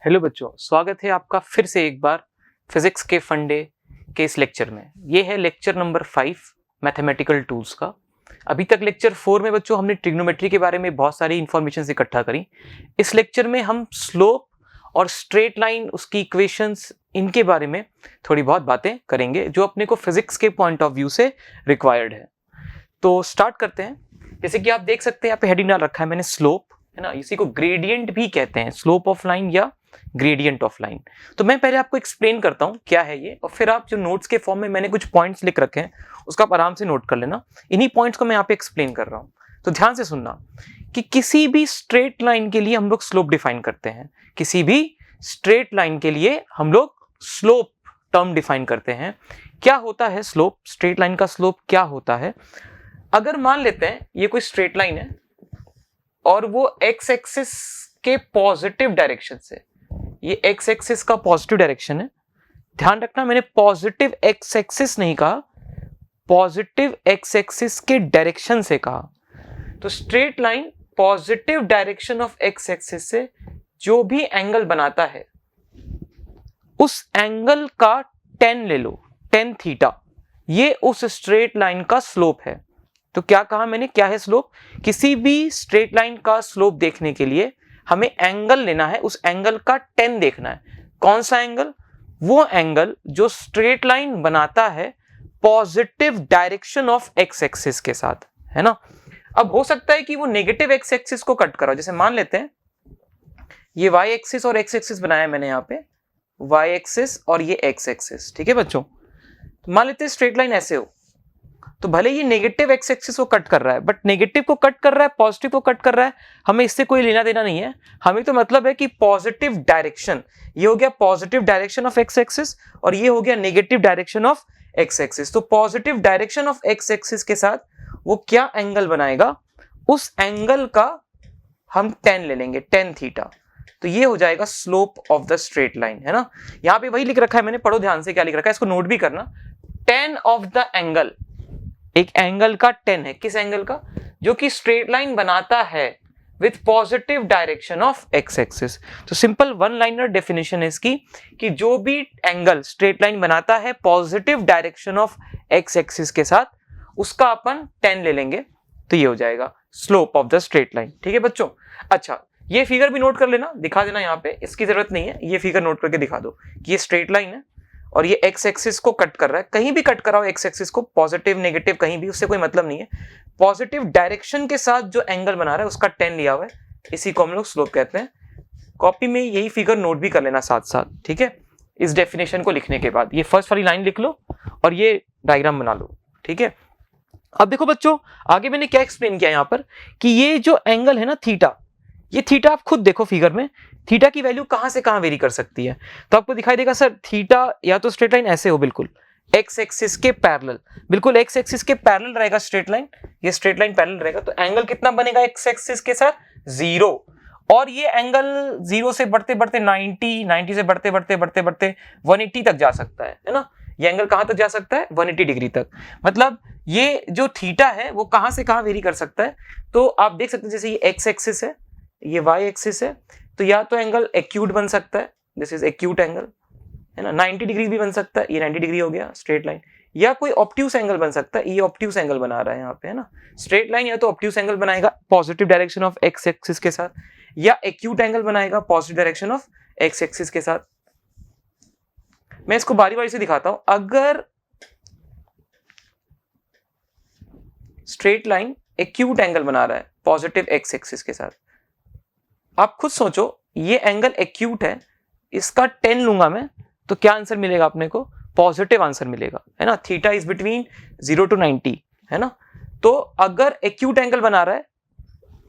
Hello बच्चों, स्वागत है आपका फिर से एक बार फिजिक्स के फंडे के इस लेक्चर में। ये है लेक्चर नंबर 5 मैथमेटिकल टूल्स का। अभी तक लेक्चर 4 में बच्चों हमने ट्रिग्नोमेट्री के बारे में बहुत सारी इंफॉर्मेशन इकट्ठा करी। इस लेक्चर में हम स्लोप और स्ट्रेट लाइन, उसकी इक्वेशंस, इनके बारे में थोड़ी बहुत बातें करेंगे जो अपने को फिजिक्स के पॉइंट ऑफ व्यू से रिक्वायर्ड है। तो स्टार्ट करते हैं। जैसे कि आप देख सकते हैं यहाँ पे हेडिंग डाल रखा है मैंने, स्लोप, है ना। इसी को ग्रेडियंट भी कहते हैं, स्लोप ऑफ लाइन या ग्रेडियंट ऑफ लाइन। तो मैं पहले आपको एक्सप्लेन करता हूं क्या है ये, और फिर आप जो नोट्स के फॉर्म में मैंने कुछ पॉइंट्स लिख रखे हैं उसका आप आराम से नोट कर लेना। इन्हीं पॉइंट्स को मैं यहाँ पे एक्सप्लेन कर रहा हूं, तो ध्यान से सुनना कि किसी भी स्ट्रेट लाइन के लिए हम लोग स्लोप डिफाइन करते हैं। किसी भी स्ट्रेट लाइन के लिए हम लोग स्लोप टर्म डिफाइन करते हैं। क्या होता है स्लोप, स्ट्रेट लाइन का स्लोप क्या होता है? अगर मान लेते हैं ये कोई स्ट्रेट लाइन है और वो एक्स एक्सिस के पॉजिटिव डायरेक्शन से, ये एक्स एक्सिस का पॉजिटिव डायरेक्शन है। ध्यान रखना, मैंने पॉजिटिव एक्स एक्सिस नहीं कहा, पॉजिटिव एक्स एक्सिस के डायरेक्शन से कहा। तो straight line positive direction of x axis से जो भी एंगल बनाता है उस एंगल का tan ले लो, tan थीटा, ये उस स्ट्रेट लाइन का स्लोप है। तो क्या कहा मैंने, क्या है स्लोप? किसी भी स्ट्रेट लाइन का स्लोप देखने के लिए हमें एंगल लेना है, उस एंगल का tan देखना है। कौन सा एंगल? वो एंगल जो स्ट्रेट लाइन बनाता है positive direction of x axis के साथ, है ना। अब हो सकता है कि वो नेगेटिव एक्स एक्सिस को कट करो। जैसे मान लेते हैं ये वाई एक्सिस और एक्स एक्सिस बनाया मैंने यहाँ पे, वाई एक्सिस और ये एक्स एक्सिस, ठीक है बच्चों। तो मान लेते हैं स्ट्रेट लाइन ऐसे हो, तो भले ये नेगेटिव एक्स एक्सिस को कट कर रहा है, बट नेगेटिव को कट कर रहा है, पॉजिटिव को कट कर रहा है, हमें इससे कोई लेना देना नहीं है। हमें तो मतलब है कि पॉजिटिव डायरेक्शन, ये हो गया positive direction of x axis और ये हो गया negative direction of x axis. तो positive direction of x axis के साथ वो क्या एंगल बनाएगा, उस एंगल का हम tan ले लेंगे, tan थीटा। तो ये हो जाएगा slope of the straight line, है ना। यहां पे वही लिख रखा है मैंने, पढ़ो ध्यान से क्या लिख रखा है, इसको नोट भी करना। tan ऑफ द एंगल, एक एंगल का tan है, किस एंगल का? जो कि स्ट्रेट लाइन बनाता है with positive direction of x axis. तो सिंपल वन लाइनर डेफिनेशन है इसकी कि जो भी एंगल स्ट्रेट लाइन बनाता है positive direction of x axis के साथ, उसका अपन tan ले लेंगे, तो ये हो जाएगा slope of the straight line. ठीक है बच्चों। अच्छा, ये फिगर भी नोट कर लेना, दिखा देना यहाँ पे, इसकी जरूरत नहीं है, ये फिगर नोट करके दिखा दो कि ये स्ट्रेट लाइन है और ये एक्स एक्सिस को कट कर रहा है। कहीं भी कट कराओ एक्स एक्सिस को, पॉजिटिव नेगेटिव कहीं भी, उससे कोई मतलब नहीं है। पॉजिटिव डायरेक्शन के साथ जो एंगल बना रहा है उसका tan लिया हुआ है, इसी को हम लोग स्लोप कहते हैं। कॉपी में यही फिगर नोट भी कर लेना साथ साथ, ठीक है। इस डेफिनेशन को लिखने के बाद ये फर्स्ट वाली लाइन लिख लो और ये डायग्राम बना लो, ठीक है। अब देखो बच्चों, आगे मैंने क्या एक्सप्लेन किया यहाँ पर कि ये जो एंगल है ना थीटा, ये थीटा आप खुद देखो फिगर में, थीटा की वैल्यू कहां से कहां वेरी कर सकती है। तो आपको दिखाई देगा सर थीटा या तो स्ट्रेट लाइन ऐसे हो, बिल्कुल एक्स एक्सिस के पैरेलल, बिल्कुल एक्स एक्सिस के पैरेलल रहेगा स्ट्रेट लाइन, ये स्ट्रेट लाइन पैरेलल रहेगा। तो एंगल कितना बनेगा एक्स एक्सिस के साथ? 0। और ये एंगल 0 से बढ़ते बढ़ते 90 से बढ़ते बढ़ते बढ़ते बढ़ते 180 तक जा सकता है ना। ये एंगल कहां तक जा सकता है? 180 डिग्री तक। मतलब ये जो थीटा है वो कहां से कहां वेरी कर सकता है। तो आप देख सकते हैं जैसे ये एक्स एक्सिस है, ये वाई एक्सिस है, तो या तो एंगल एक्यूट बन सकता है, दिस इज एक्यूट एंगल, है ना। 90 डिग्री भी बन सकता है, ये 90 डिग्री हो गया स्ट्रेट लाइन, या कोई ऑब्ट्यूस एंगल बन सकता है, ये ऑब्ट्यूस एंगल बना रहा है यहाँ पे, है ना। स्ट्रेट लाइन या तो ऑब्ट्यूस एंगल बनाएगा positive direction of x axis के साथ, या एक्यूट एंगल बनाएगा positive direction of x axis के साथ। मैं इसको बारी बारी से दिखाता हूं। अगर स्ट्रेट लाइन एक्यूट एंगल बना रहा है पॉजिटिव एक्स एक्सिस के साथ, आप खुद सोचो ये एंगल एक्यूट है, इसका tan लूंगा मैं, तो क्या आंसर मिलेगा अपने को? पॉजिटिव आंसर मिलेगा, है ना। थीटा इज बिटवीन 0 to 90, है ना। तो अगर एक्यूट एंगल बना रहा है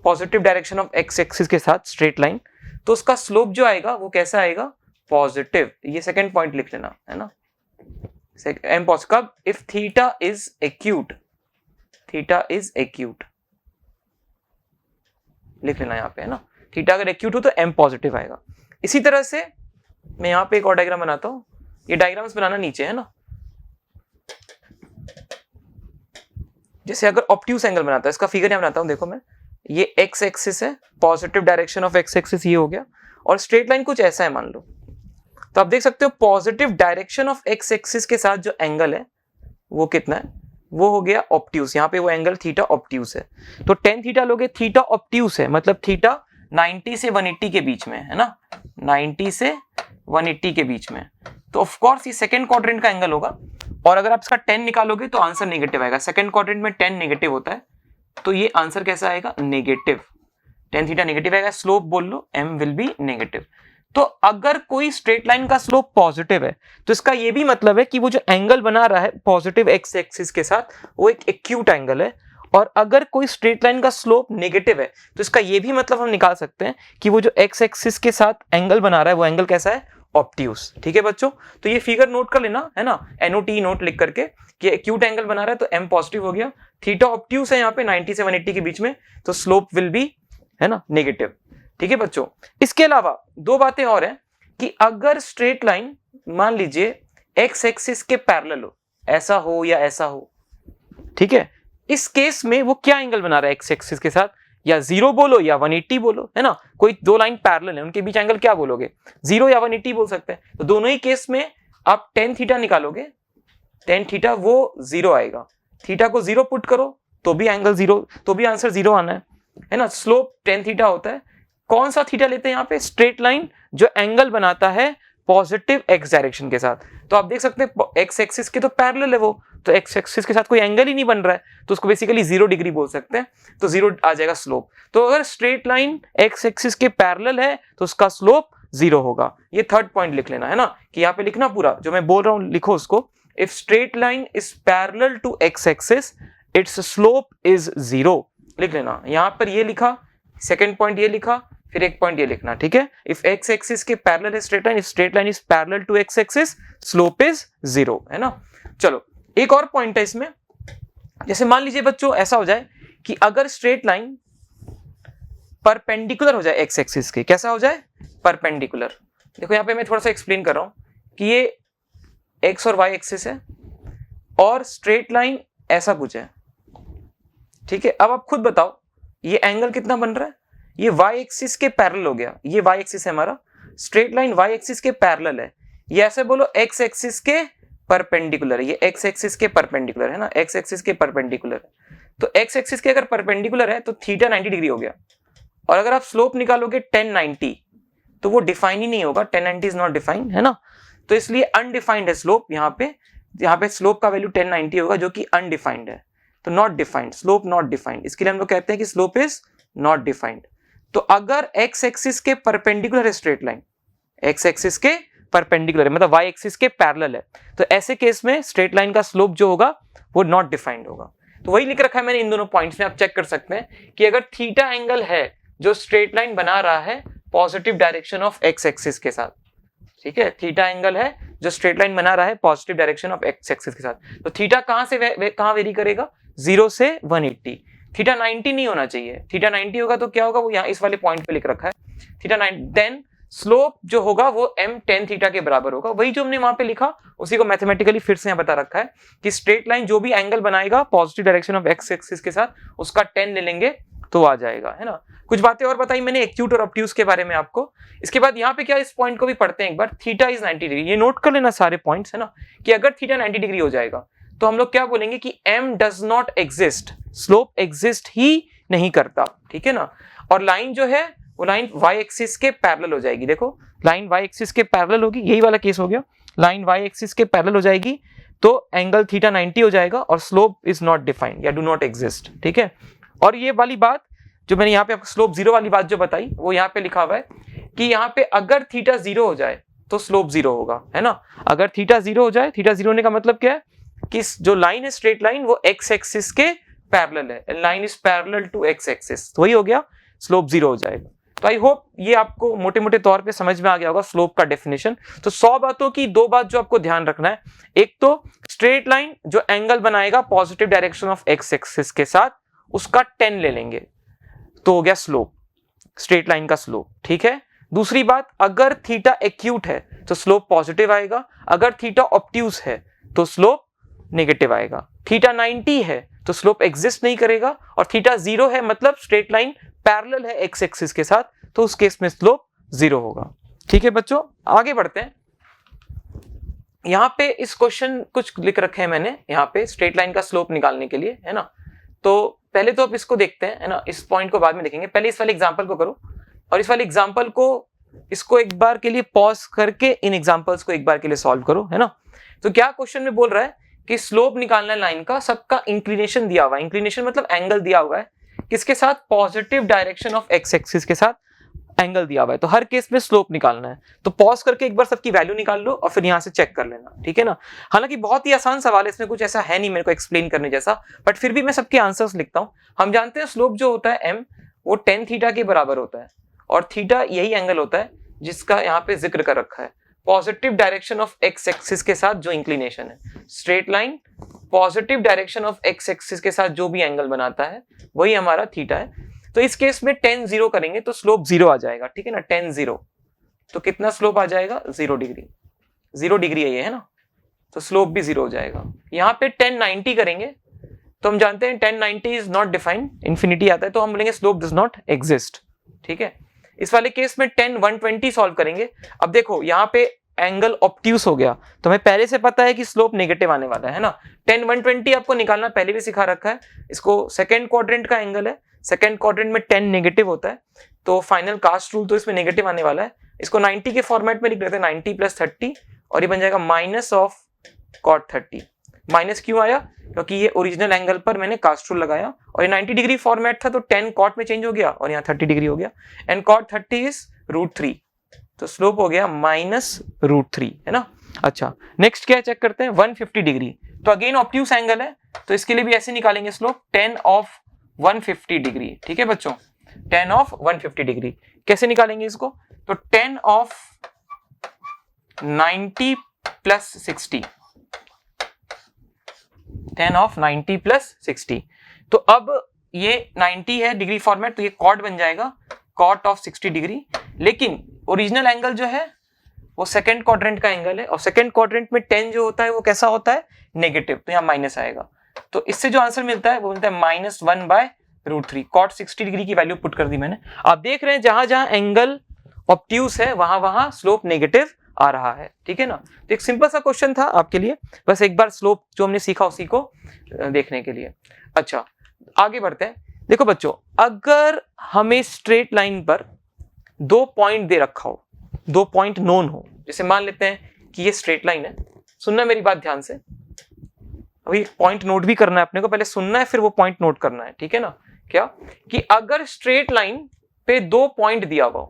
positive direction of x axis के साथ स्ट्रेट लाइन, तो उसका स्लोप जो आएगा वो कैसा आएगा? पॉजिटिव। ये सेकंड पॉइंट लिख लेना, है ना। एम पॉज कब? If theta is acute, theta is acute लिख लेना यहाँ पे, है ना। थीटा अगर एक्यूट हो तो एम पॉजिटिव आएगा। इसी तरह से मैं यहाँ पे एक और डायग्राम बनाता हूं, ये डायग्राम्स बनाना नीचे, है ना। जैसे अगर ऑब्ट्यूस एंगल बनाता है, इसका फिगर यहाँ बनाता हूं, देखो मैं, ये एक्स एक्सिस है, positive direction of x axis ये हो गया, और स्ट्रेट लाइन कुछ ऐसा है मान लो। तो आप देख सकते हो positive direction of x axis के साथ जो एंगल है वो कितना है, वो हो गया ऑब्ट्यूस। यहाँ पे वो एंगल थीटा ऑब्ट्यूस है। तो टेन थीटा लोगे, थीटा ऑब्ट्यूस है मतलब थीटा 90 से 180 के बीच में है ना, 90 से 180 के बीच में। तो ऑफ कोर्स ये सेकंड क्वाड्रेंट का एंगल होगा, और अगर आप इसका 10 निकालोगे तो आंसर नेगेटिव आएगा। सेकंड क्वाड्रेंट में 10 नेगेटिव होता है, तो ये आंसर कैसा आएगा, नेगेटिव। टेन थीटा नेगेटिव आएगा, स्लोप बोल लो m विल बी नेगेटिव। तो अगर कोई स्ट्रेट लाइन का स्लोप पॉजिटिव है तो इसका ये भी मतलब है कि वो जो एंगल बना रहा है पॉजिटिव एक्स एक्सिस के साथ वो एक एक्यूट एंगल है, और अगर कोई स्ट्रेट लाइन का स्लोप नेगेटिव है तो इसका ये भी मतलब हम निकाल सकते हैं कि वो जो एक्स एक्सिस के साथ एंगल बना रहा है वो एंगल कैसा है, ऑब्ट्यूस। ठीक है बच्चों, तो ये फिगर नोट कर लेना है ना, NOT नोट लिख करके कि एक्यूट एंगल बना रहा है तो m पॉजिटिव हो गया, थीटा ऑब्ट्यूस है यहाँ पे 90 से 180 के बीच में, तो स्लोप विल बी है ना नेगेटिव। ठीक है बच्चों, इसके अलावा दो बातें और हैं कि अगर स्ट्रेट लाइन मान लीजिए एक्स एक्सिस के पैरेलल हो, ऐसा हो या ऐसा हो, ठीक है, इस केस में वो क्या एंगल बना रहा है एक्स एक्सिस के साथ, या 0 बोलो या 180 बोलो, है ना, कोई दो लाइन पैरेलल है उनके बीच एंगल क्या बोलोगे, 0 या 180 बोल सकते हैं। तो दोनों ही केस में आप टेन थीटा निकालोगे, टेन थीटा वो 0 आएगा, थीटा को 0 पुट करो तो भी एंगल 0, तो भी आंसर 0 आना है ना। स्लोप टेन थीटा होता है। कौन सा थीटा लेते हैं यहाँ पे, स्ट्रेट लाइन जो एंगल बनाता है पॉजिटिव एक्स डायरेक्शन के साथ। तो आप देख सकते हैं एक्स एक्सिस के तो पैरेलल है वो, तो एक्स एक्सिस के साथ कोई एंगल ही नहीं बन रहा है, तो उसको बेसिकली 0 डिग्री बोल सकते हैं, तो 0 आ जाएगा स्लोप। तो अगर स्ट्रेट लाइन एक्स एक्सिस के पैरेलल है तो उसका स्लोप 0 होगा। ये थर्ड पॉइंट लिख लेना है ना, कि यहाँ पे लिखना पूरा जो मैं बोल रहा हूँ लिखो उसको, if straight line is parallel to x axis it's slope is 0, लिख लेना। यहाँ पर ये लिखा, सेकेंड पॉइंट ये लिखा, फिर एक पॉइंट ये लिखना, ठीक है। इफ एक्स एक्सिस के पैरेलल है straight line, if straight line is parallel to x axis slope is 0, है ना। चलो एक और पॉइंट है इसमें, जैसे मान लीजिए बच्चों ऐसा हो जाए कि अगर स्ट्रेट लाइन परपेंडिकुलर हो जाए एक्स एक्सिस के, कैसा हो जाए, परपेंडिकुलर। देखो यहाँ पे मैं थोड़ा सा एक्सप्लेन कर रहा हूं कि ये एक्स और वाई एक्सिस है और स्ट्रेट लाइन ऐसा कुछ है, ठीक है। अब आप खुद बताओ ये एंगल कितना बन रहा है, ये वाई एक्सिस के पैरेलल हो गया, ये वाई एक्सिस है हमारा, स्ट्रेट लाइन वाई एक्सिस के पैरेलल है, ये ऐसे बोलो एक्स एक्सिस के परपेंडिकुलर है, ये एक्स एक्सिस के परपेंडिकुलर है ना, एक्स एक्सिस के परपेंडिकुलर है। तो एक्स एक्सिस के अगर परपेंडिकुलर है तो थीटा 90 डिग्री हो गया, और अगर आप स्लोप निकालोगे 1090 तो वो डिफाइन ही नहीं होगा, 1090 इज नॉट डिफाइंड, है ना। तो इसलिए अनडिफाइंड है स्लोप, यहाँ पे स्लोप का वैल्यू 1090 होगा जो कि अनडिफाइंड है, तो not defined, slope not defined, इसके लिए हम लोग कहते हैं कि स्लोप इज नॉट डिफाइंड। तो अगर एक्स एक्सिस के परपेंडिकुलर है स्ट्रेट लाइन, एक्स एक्सिस के परपेंडिकुलर है मतलब वाई एक्सिस के पैरेलल है, तो ऐसे केस में स्ट्रेट लाइन का स्लोप जो होगा वो नॉट डिफाइंड होगा। तो वही लिख रखा है मैंने इन दोनों पॉइंट्स में, आप चेक कर सकते हैं कि अगर थीटा एंगल है जो स्ट्रेट लाइन बना रहा है positive direction of x axis के साथ, ठीक है, थीटा एंगल है जो स्ट्रेट लाइन बना रहा है positive direction of x axis के साथ, तो थीटा कहां से कहां वेरी करेगा, 0 से 180। थीटा 90 नहीं होना चाहिए, थीटा 90 होगा तो क्या होगा, वो यहाँ इस वाले पॉइंट पे लिख रखा है थीटा 90, देन स्लोप जो होगा वो m tan थीटा के बराबर होगा, वही जो हमने वहां पे लिखा उसी को मैथमेटिकली फिर से यहाँ बता रखा है कि स्ट्रेट लाइन जो भी एंगल बनाएगा positive direction of x axis के साथ उसका 10 ले लेंगे तो आ जाएगा, है ना। कुछ बातें और बताई मैंने एक्यूट और ऑब्ट्यूस के बारे में आपको। इसके बाद यहाँ पे क्या, इस पॉइंट को भी पढ़ते हैं एक बार, थीटा इज 90 डिग्री, ये नोट कर लेना सारे पॉइंट्स, है ना, कि अगर थीटा 90 डिग्री हो जाएगा तो हम लोग क्या बोलेंगे कि m does not exist, slope exist ही नहीं करता, ठीक है ना। और लाइन जो है वो लाइन y एक्सिस के पैरेलल हो जाएगी, देखो लाइन y एक्सिस के पैरेलल होगी, यही वाला केस हो गया, लाइन y एक्सिस के पैरेलल हो जाएगी तो एंगल थीटा 90 हो जाएगा और स्लोप इज नॉट डिफाइंड या डू नॉट एग्जिस्ट, ठीक है। और ये वाली बात जो मैंने यहाँ पे आपको स्लोप 0 वाली बात जो बताई वो यहाँ पे लिखा हुआ है कि यहाँ पे अगर थीटा 0 हो जाए तो स्लोप 0 होगा, है ना। अगर थीटा 0 हो जाए, थीटा 0 होने का मतलब क्या है कि जो लाइन है स्ट्रेट लाइन वो एक्स एक्सिस के पैरेलल है, line is parallel to x axis, तो वही हो गया, स्लोप 0 हो जाएगा। तो आई होप ये आपको मोटे मोटे तौर पे समझ में आ गया होगा स्लोप का डेफिनेशन। तो 100 बातों की 2 बात जो आपको ध्यान रखना है, एक तो स्ट्रेट लाइन जो एंगल बनाएगा positive direction of x axis के साथ उसका 10 ले लेंगे तो हो गया स्लोप, स्ट्रेट लाइन का स्लोप, ठीक है। दूसरी बात, अगर थीटा एक्यूट है तो स्लोप पॉजिटिव आएगा, अगर थीटा ऑब्ट्यूस है तो स्लोप नेगेटिव आएगा। थीटा 90 है तो स्लोप एग्जिस्ट नहीं करेगा, और थीटा 0 है मतलब स्ट्रेट लाइन पैरेलल है एक्स एक्सिस के साथ, तो उस केस में स्लोप 0 होगा। ठीक है बच्चों, आगे बढ़ते हैं। यहाँ पे इस क्वेश्चन कुछ लिख रखे हैं मैंने यहाँ पे स्ट्रेट लाइन का स्लोप निकालने के लिए, है ना। तो पहले तो आप इसको देखते हैं, है ना, इस पॉइंट को बाद में देखेंगे, पहले इस वाले एग्जांपल को करो, और इस वाले एग्जांपल को इसको एक बार के लिए पॉज करके इन एग्जांपल्स को एक बार के लिए सॉल्व करो, है ना। तो क्या क्वेश्चन में बोल रहा है कि स्लोप निकालना है लाइन का, सबका इंक्लिनेशन दिया हुआ है, इंक्लिनेशन मतलब एंगल दिया हुआ है, किसके साथ, positive direction of x axis के साथ एंगल दिया हुआ है, तो हर केस में स्लोप निकालना है। तो पॉज करके एक बार सबकी वैल्यू निकाल लो और फिर यहां से चेक कर लेना, ठीक है ना। हालांकि बहुत ही आसान सवाल है, इसमें कुछ ऐसा है नहीं मेरे को एक्सप्लेन करने जैसा, बट फिर भी मैं सबके आंसर्स लिखता हूं। हम जानते हैं स्लोप जो होता है m वो tan थीटा के बराबर होता है, और थीटा यही एंगल होता है जिसका यहाँ पे जिक्र कर रखा है, positive direction of x axis के साथ जो इंक्लिनेशन है। Straight line positive direction of x axis के साथ जो भी एंगल बनाता है वही हमारा थीटा है। तो इस केस में tan 0 करेंगे तो स्लोप 0 आ जाएगा, ठीक है ना। tan 0 तो कितना स्लोप आ जाएगा, 0 डिग्री, 0 डिग्री है ये, है ना, तो स्लोप भी 0 हो जाएगा। यहाँ पे tan 90 करेंगे तो हम जानते हैं tan 90 is not defined, infinity आता है, तो हम बोलेंगे स्लोप डज नॉट एग्जिस्ट, ठीक है। इस वाले केस में tan 120 सॉल्व करेंगे। अब देखो यहाँ पे एंगल ऑब्ट्यूस हो गया, तो हमें पहले से पता है कि स्लोप नेगेटिव आने वाला है ना। tan 120 आपको निकालना पहले भी सिखा रखा है, इसको सेकंड क्वाड्रेंट का एंगल है, सेकंड क्वाड्रेंट में tan नेगेटिव होता है, तो फाइनल कास्ट रूल तो इसमें नेगेटिव आने वाला है। इसको 90 के फॉर्मेट में लिख लेते हैं, 90 + 30, और ये बन जाएगा माइनस ऑफ cot 30। माइनस क्यों आया, क्योंकि ये ओरिजिनल एंगल पर मैंने कास्ट रूल लगाया, और ये 90 डिग्री फॉर्मेट था तो tan cot में चेंज हो गया और यहाँ 30 डिग्री हो गया, एंड cot 30 इज √3, तो स्लोप हो गया -√3, है ना। अच्छा, नेक्स्ट क्या चेक करते हैं, 150 डिग्री, तो अगेन ऑब्ट्यूस एंगल है, तो इसके लिए भी ऐसे निकालेंगे स्लोप, tan of 150 डिग्री, ठीक है बच्चों, tan of 150 डिग्री। कैसे निकालेंगे इसको, तो tan of 90 + 60, tan of 90 + 60, तो अब ये 90 है डिग्री फॉर्मेट, तो ये cot बन जाएगा cot of 60 डिग्री, लेकिन ओरिजिनल एंगल जो है वो सेकंड क्वाड्रेंट का एंगल है, और सेकंड क्वाड्रेंट में tan जो होता है वो कैसा होता है, नेगेटिव, तो यहाँ माइनस आएगा। तो इससे जो आंसर मिलता है वो मिलता है -1/√3, cot 60 डिग्री की वैल्यू पुट कर दी मैंने। आप देख रहे हैं जहां जहां एंगल ऑब्ट्यूस है वहां वहां स्लोप नेगेटिव आ रहा है, ठीक है ना। तो एक सिंपल सा क्वेश्चन था आपके लिए, बस एक बार स्लोप जो हमने सीखा उसी को देखने के लिए। अच्छा, आगे बढ़ते हैं। देखो बच्चों, अगर हमें स्ट्रेट लाइन पर 2 पॉइंट दे रखा हो, 2 पॉइंट नोन हो, जैसे मान लेते हैं कि ये स्ट्रेट लाइन है, सुनना मेरी बात ध्यान से, अभी पॉइंट नोट भी करना है अपने को, पहले सुनना है फिर वो पॉइंट नोट करना है, ठीक है ना। क्या कि अगर स्ट्रेट लाइन पे 2 पॉइंट दिया हुआ,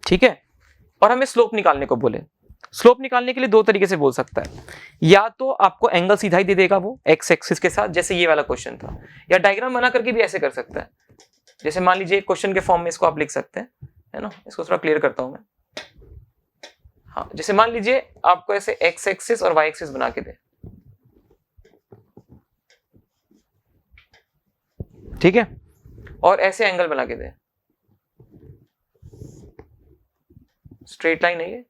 ठीक है, और हमें स्लोप निकालने को बोले, स्लोप निकालने के लिए 2 तरीके से बोल सकता है, या तो आपको एंगल सीधा ही दे देगा वो एक्स एक्सिस के साथ, जैसे ये वाला क्वेश्चन था, या डायग्राम बना करके भी ऐसे कर सकता है, जैसे मान लीजिए क्वेश्चन के फॉर्म में इसको आप लिख सकते हैं, है ना। इसको थोड़ा क्लियर करता हूं मैं। हाँ, जैसे मान लीजिए आपको ऐसे एक्स एक्सिस और वाई एक्सिस बना के दे, ठीक है, और ऐसे एंगल बना के दे, स्ट्रेट लाइन है ये,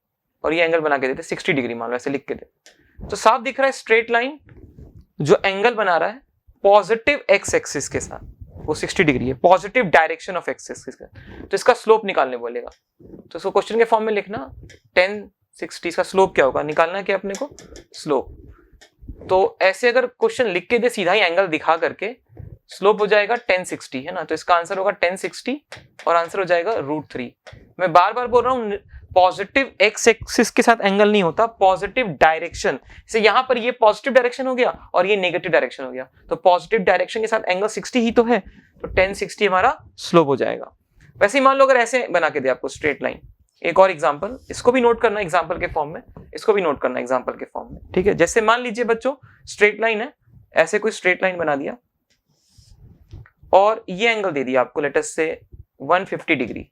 और ये एंगल बना के देते 60 डिग्री, मान लो ऐसे लिख के दे, तो साफ दिख रहा है स्ट्रेट लाइन जो एंगल बना रहा है पॉजिटिव एक्स एक्सिस के साथ वो 60 डिग्री है, positive direction of x axis का, तो इसका स्लोप निकालने बोलेगा। तो इसको क्वेश्चन के फॉर्म में लिखना, tan 60 का स्लोप क्या होगा, निकालना है क्या अपने को, स्लोप। तो ऐसे अगर क्वेश्चन लिख के दे सीधा ही एंगल दिखा करके, स्लोप हो जाएगा tan 60, है ना, तो इसका आंसर होगा tan 60 और आंसर हो जाएगा √3। मैं बार बार बोल रहा हूँ, पॉजिटिव एक्स एक्सिस के साथ एंगल नहीं होता, पॉजिटिव डायरेक्शन से, यहां पर ये पॉजिटिव डायरेक्शन हो गया और ये नेगेटिव डायरेक्शन हो गया, तो पॉजिटिव डायरेक्शन के साथ एंगल 60 ही तो है, तो tan 60 हमारा स्लोप हो जाएगा। वैसे ही मान लो अगर ऐसे बना के दे आपको स्ट्रेट लाइन, एक और एग्जांपल, इसको भी नोट करना एग्जांपल के फॉर्म में, इसको भी नोट करना एग्जांपल के फॉर्म में, ठीक है। जैसे मान लीजिए बच्चों स्ट्रेट लाइन है, ऐसे कोई स्ट्रेट लाइन बना दिया और ये एंगल दे दिया आपको, लेट अस से 150 डिग्री,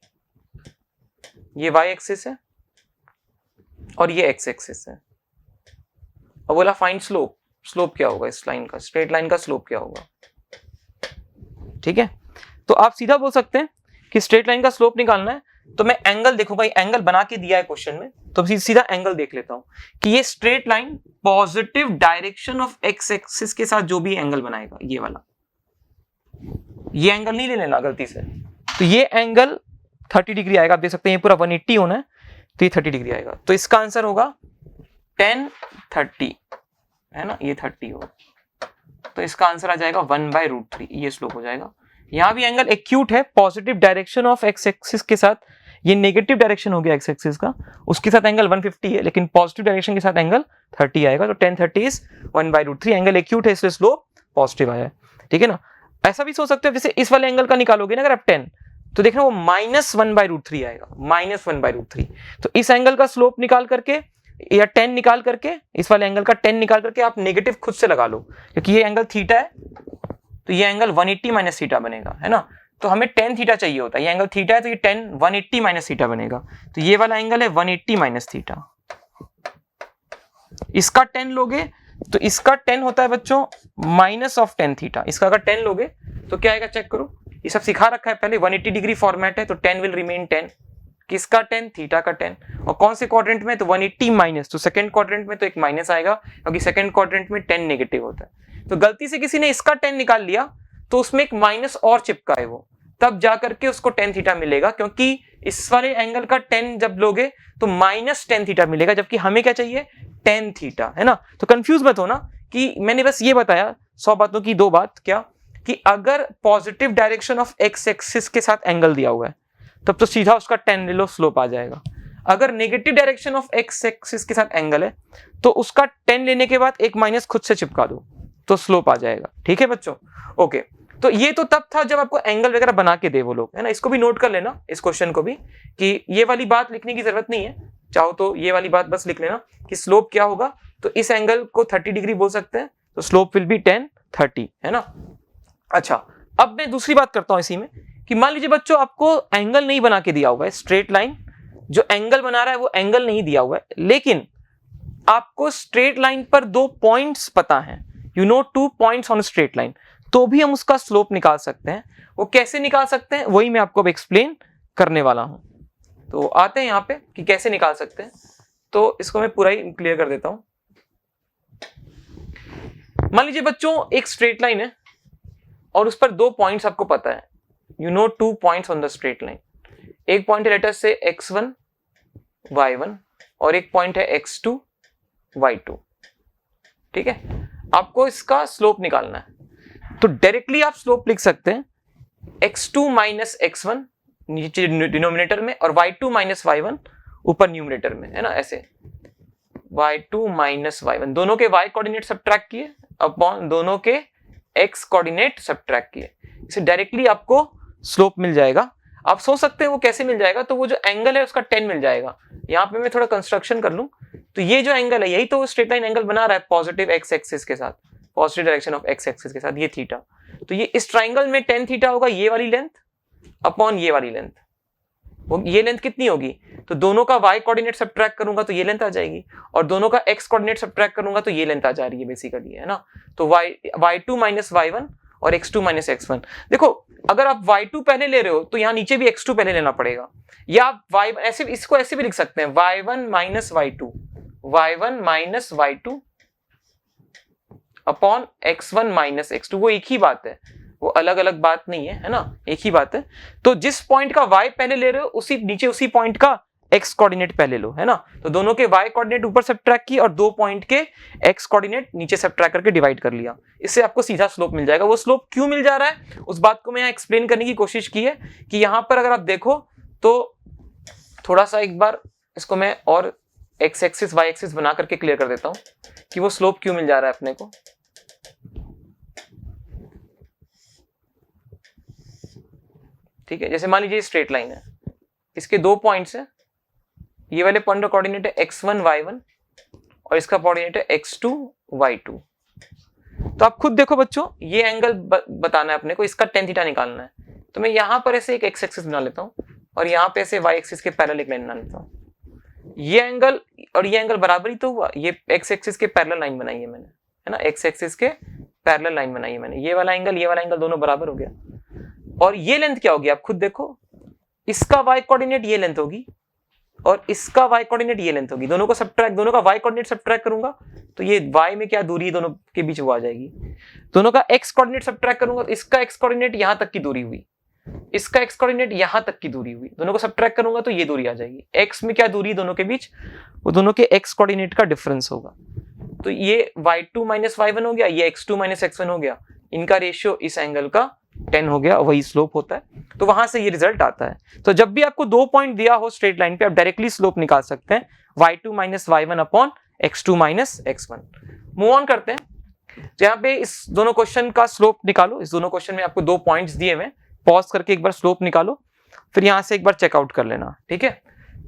ये y एक्सिस है और ये x एक्सिस है, और बोला फाइंड स्लोप, स्लोप क्या होगा इस लाइन का, स्ट्रेट लाइन का स्लोप क्या होगा, ठीक है। तो आप सीधा बोल सकते हैं कि स्ट्रेट लाइन का स्लोप निकालना है तो मैं एंगल देखूंगा, ये एंगल बना के दिया है क्वेश्चन में, तो सीधा एंगल देख लेता हूं कि ये straight line positive direction of x axis के साथ जो भी एंगल बनाएगा, ये वाला, ये एंगल नहीं ले लेना गलती से, तो ये एंगल 30 डिग्री आएगा। आप देख सकते हैं ये पूरा 180 होना है, तो ये 30 डिग्री आएगा। तो इसका आंसर होगा 10 30, है ना, ये 30 होगा, तो इसका आंसर आ जाएगा 1/√3, ये स्लोप हो जाएगा। यहां भी एंगल एक्यूट है, positive direction of x axis के साथ, ये नेगेटिव डायरेक्शन हो गया एक्स एक्सिस का, उसके साथ एंगल 150 है, लेकिन पॉजिटिव डायरेक्शन के साथ एंगल 30 आएगा, तो 10 30 इज 1/√3। एंगल एक्यूट है इसलिए स्लोप पॉजिटिव आया है, ठीक है ना। ऐसा भी सोच सकते हो, जैसे इस वाले एंगल का निकालोगे ना अगर आप 10, तो देखना वो -1/√3 आएगा, -1/√3। तो इस एंगल का स्लोप निकाल करके या 10 निकाल करके, इस वाले एंगल का 10 निकाल करके आप नेगेटिव खुद से लगा लो, क्योंकि ये एंगल थीटा है, तो ये एंगल 180 माइनस थीटा बनेगा, है ना। तो हमें 10 थीटा चाहिए होता है, ये एंगल थीटा है, तो ये 10 180 माइनस थीटा बनेगा, तो ये वाला एंगल है 180 माइनस थीटा। इसका 10 लोगे तो इसका 10 होता है बच्चों माइनस ऑफ 10 थीटा। इसका अगर 10 लोगे तो क्या आएगा, चेक करो, ये सब सिखा रखा है पहले, 180 डिग्री फॉर्मेट है, तो 10 विल रिमेन 10, किसका 10, थीटा का 10, और कौन से क्वाड्रेंट में, तो 180 माइनस, तो सेकंड क्वाड्रेंट में तो एक माइनस आएगा, क्योंकि सेकंड क्वाड्रेंट में 10 नेगेटिव होता है। तो गलती से किसी ने इसका 10 निकाल लिया, तो उसमें एक माइनस और चिपका है वो, तब जाकर के उसको 10 थीटा मिलेगा, क्योंकि इस वाले एंगल का 10 जब लोगे तो -10 थीटा मिलेगा, जबकि हमें क्या चाहिए, 10 थीटा, है ना। तो कंफ्यूज मत हो ना, कि मैंने बस ये बताया 100 बातों की 2 बात, क्या कि अगर positive direction of x axis के साथ एंगल दिया हुआ है तब तो सीधा उसका 10 ले लो, स्लोप आ जाएगा। अगर negative direction of x axis के साथ एंगल है तो उसका 10 लेने के बाद एक माइनस खुद से चिपका दो, तो स्लोप आ जाएगा, ठीक है बच्चों। ओके, तो ये तो तब था जब आपको एंगल वगैरह बना के दे वो लोग, है ना। इसको भी नोट कर लेना, इस क्वेश्चन को भी, कि ये वाली बात लिखने की जरूरत नहीं है, चाहो तो ये वाली बात बस लिख लेना कि स्लोप क्या होगा, तो इस एंगल को 30 डिग्री बोल सकते हैं, तो स्लोप विल बी 10 30, है ना। अच्छा, अब मैं दूसरी बात करता हूं इसी में, कि मान लीजिए बच्चों आपको एंगल नहीं बना के दिया हुआ है, स्ट्रेट लाइन जो एंगल बना रहा है वो एंगल नहीं दिया हुआ है, लेकिन आपको स्ट्रेट लाइन पर 2 पॉइंट्स पता है, you know 2 points on straight line, तो भी हम उसका स्लोप निकाल सकते हैं। वो कैसे निकाल सकते हैं वही मैं आपको अब एक्सप्लेन करने वाला हूं। तो आते हैं यहां पे कि कैसे निकाल सकते हैं, तो इसको मैं पूरा ही क्लियर कर देता हूं। मान लीजिए बच्चों एक स्ट्रेट लाइन है और उस पर 2 पॉइंट्स आपको पता है, you know 2 points on the straight line. एक पॉइंट है लेटर से x1 y1 और एक पॉइंट है x2 y2, ठीक है। आपको इसका स्लोप निकालना है, तो डायरेक्टली आप स्लोप लिख सकते हैं x2 माइनस x1 नीचे डिनोमिनेटर में और y2 माइनस y1 ऊपर न्यूमरेटर में, है ना, ऐसे y2 माइनस y1, दोनों के y कोऑर्डिनेट सब्ट्रैक्ट किए अपॉन दोनों के x कोऑर्डिनेट सब्ट्रैक्ट किए, इसे डायरेक्टली आपको स्लोप मिल जाएगा। आप सोच सकते हैं वो कैसे मिल जाएगा, तो वो जो एंगल है उसका 10 मिल जाएगा। यहां पे मैं थोड़ा कंस्ट्रक्शन कर लूं, तो ये जो एंगल है यही तो स्ट्रेट लाइन एंगल बना रहा है पॉजिटिव एक्स एक्सिस के साथ, positive direction of x axis के साथ, ये थीटा, तो ये इस ट्राइंगल में 10 थीटा होगा, ये वाली लेंथ अपॉन ये वाली लेंथ, वो ये लेंथ कितनी होगी, तो दोनों का y कोऑर्डिनेट सब्ट्रैक्ट करूंगा तो ये लेंथ आ जाएगी, और दोनों का x कोऑर्डिनेट सब्ट्रैक्ट करूंगा तो ये लेंथ आ जा रही है बेसिकली, है ना। तो y2 माइनस y1 और x2 माइनस x1। देखो अगर आप y2 पहले ले रहे हो तो यहाँ नीचे भी x2 पहले लेना पड़ेगा, या आप ऐसे इसको ऐसे भी लिख सकते हैं y1 minus y2 upon x1 minus x2, वो एक ही बात है, वो अलग अलग बात नहीं है, है ना, एक ही बात है। तो जिस पॉइंट का y पहले ले रहे हो उसी नीचे उसी पॉइंट का x कोऑर्डिनेट पहले लो, है ना। तो दोनों के y कोऑर्डिनेट ऊपर सब्ट्रैक्ट किए और 2 पॉइंट के x कोऑर्डिनेट नीचे सब्ट्रैक्ट करके डिवाइड कर लिया, इससे आपको सीधा स्लोप मिल जाएगा। वो स्लोप क्यों मिल जा रहा है उस बात को मैं यहाँ एक्सप्लेन करने की कोशिश की है, कि यहाँ पर अगर आप देखो तो थोड़ा सा एक बार इसको मैं और x एक्सिस y एक्सिस बना करके क्लियर कर देता हूँ कि वो स्लोप क्यों मिल जा रहा है अपने को। ठीक है, जैसे मान लीजिए स्ट्रेट लाइन है, इसके 2 पॉइंट्स है, ये वाले पॉइंट का कोऑर्डिनेट है x1 y1 और इसका कोऑर्डिनेट है x2 y2। तो आप खुद देखो बच्चों, ये एंगल बताना है अपने को, इसका tan थीटा निकालना है, तो मैं यहां पर ऐसे एक x एक्सिस बना लेता हूं और यहाँ पे ऐसे y एक्सिस के पैरेलल एक लाइन बना लेता हूं। ये एंगल और ये एंगल बराबर ही तो हुआ, ये x एक्सिस के पैरेलल लाइन बनाई है मैंने, है ना, x एक्सिस के पैरेलल लाइन बनाई है मैंने, ये वाला एंगल दोनों बराबर हो गया। और ये लेंथ क्या होगी आप खुद देखो, इसका y कोऑर्डिनेट ये लेंथ होगी और इसका y कोऑर्डिनेट ये लेंथ होगी, दोनों को सब्ट्रैक्ट, दोनों का y कोऑर्डिनेट सब्ट्रैक्ट करूंगा तो ये y में क्या दूरी है दोनों के बीच वो आ जाएगी। दोनों का x कोऑर्डिनेट सब्ट्रैक्ट करूंगा तो इसका x कोऑर्डिनेट यहां तक की दूरी हुई, इसका x कोऑर्डिनेट यहां तक की दूरी हुई, दोनों को सब्ट्रैक्ट करूंगा तो ये दूरी आ जाएगी। x में क्या दूरी दोनों के बीच, वो दोनों के x कोऑर्डिनेट का डिफरेंस होगा। तो ये y2 माइनस y1 हो गया, ये x2 माइनस x1 हो गया, इनका रेशियो इस एंगल का 10 हो गया, वही स्लोप होता है। तो वहां से ये रिजल्ट आता है। तो जब भी आपको 2 पॉइंट दिया हो स्ट्रेट लाइन पे, आप डायरेक्टली स्लोप निकाल सकते हैं y2 minus y1 upon x2 minus x1। Move on करते हैं, तो यहाँ पे इस दोनों क्वेश्चन का स्लोप निकालो। इस दोनों क्वेश्चन में आपको 2 पॉइंट्स दिए हुए, पॉज करके एक बार स्लोप निकालो, फिर यहाँ से एक बार चेकआउट कर लेना, ठीक है।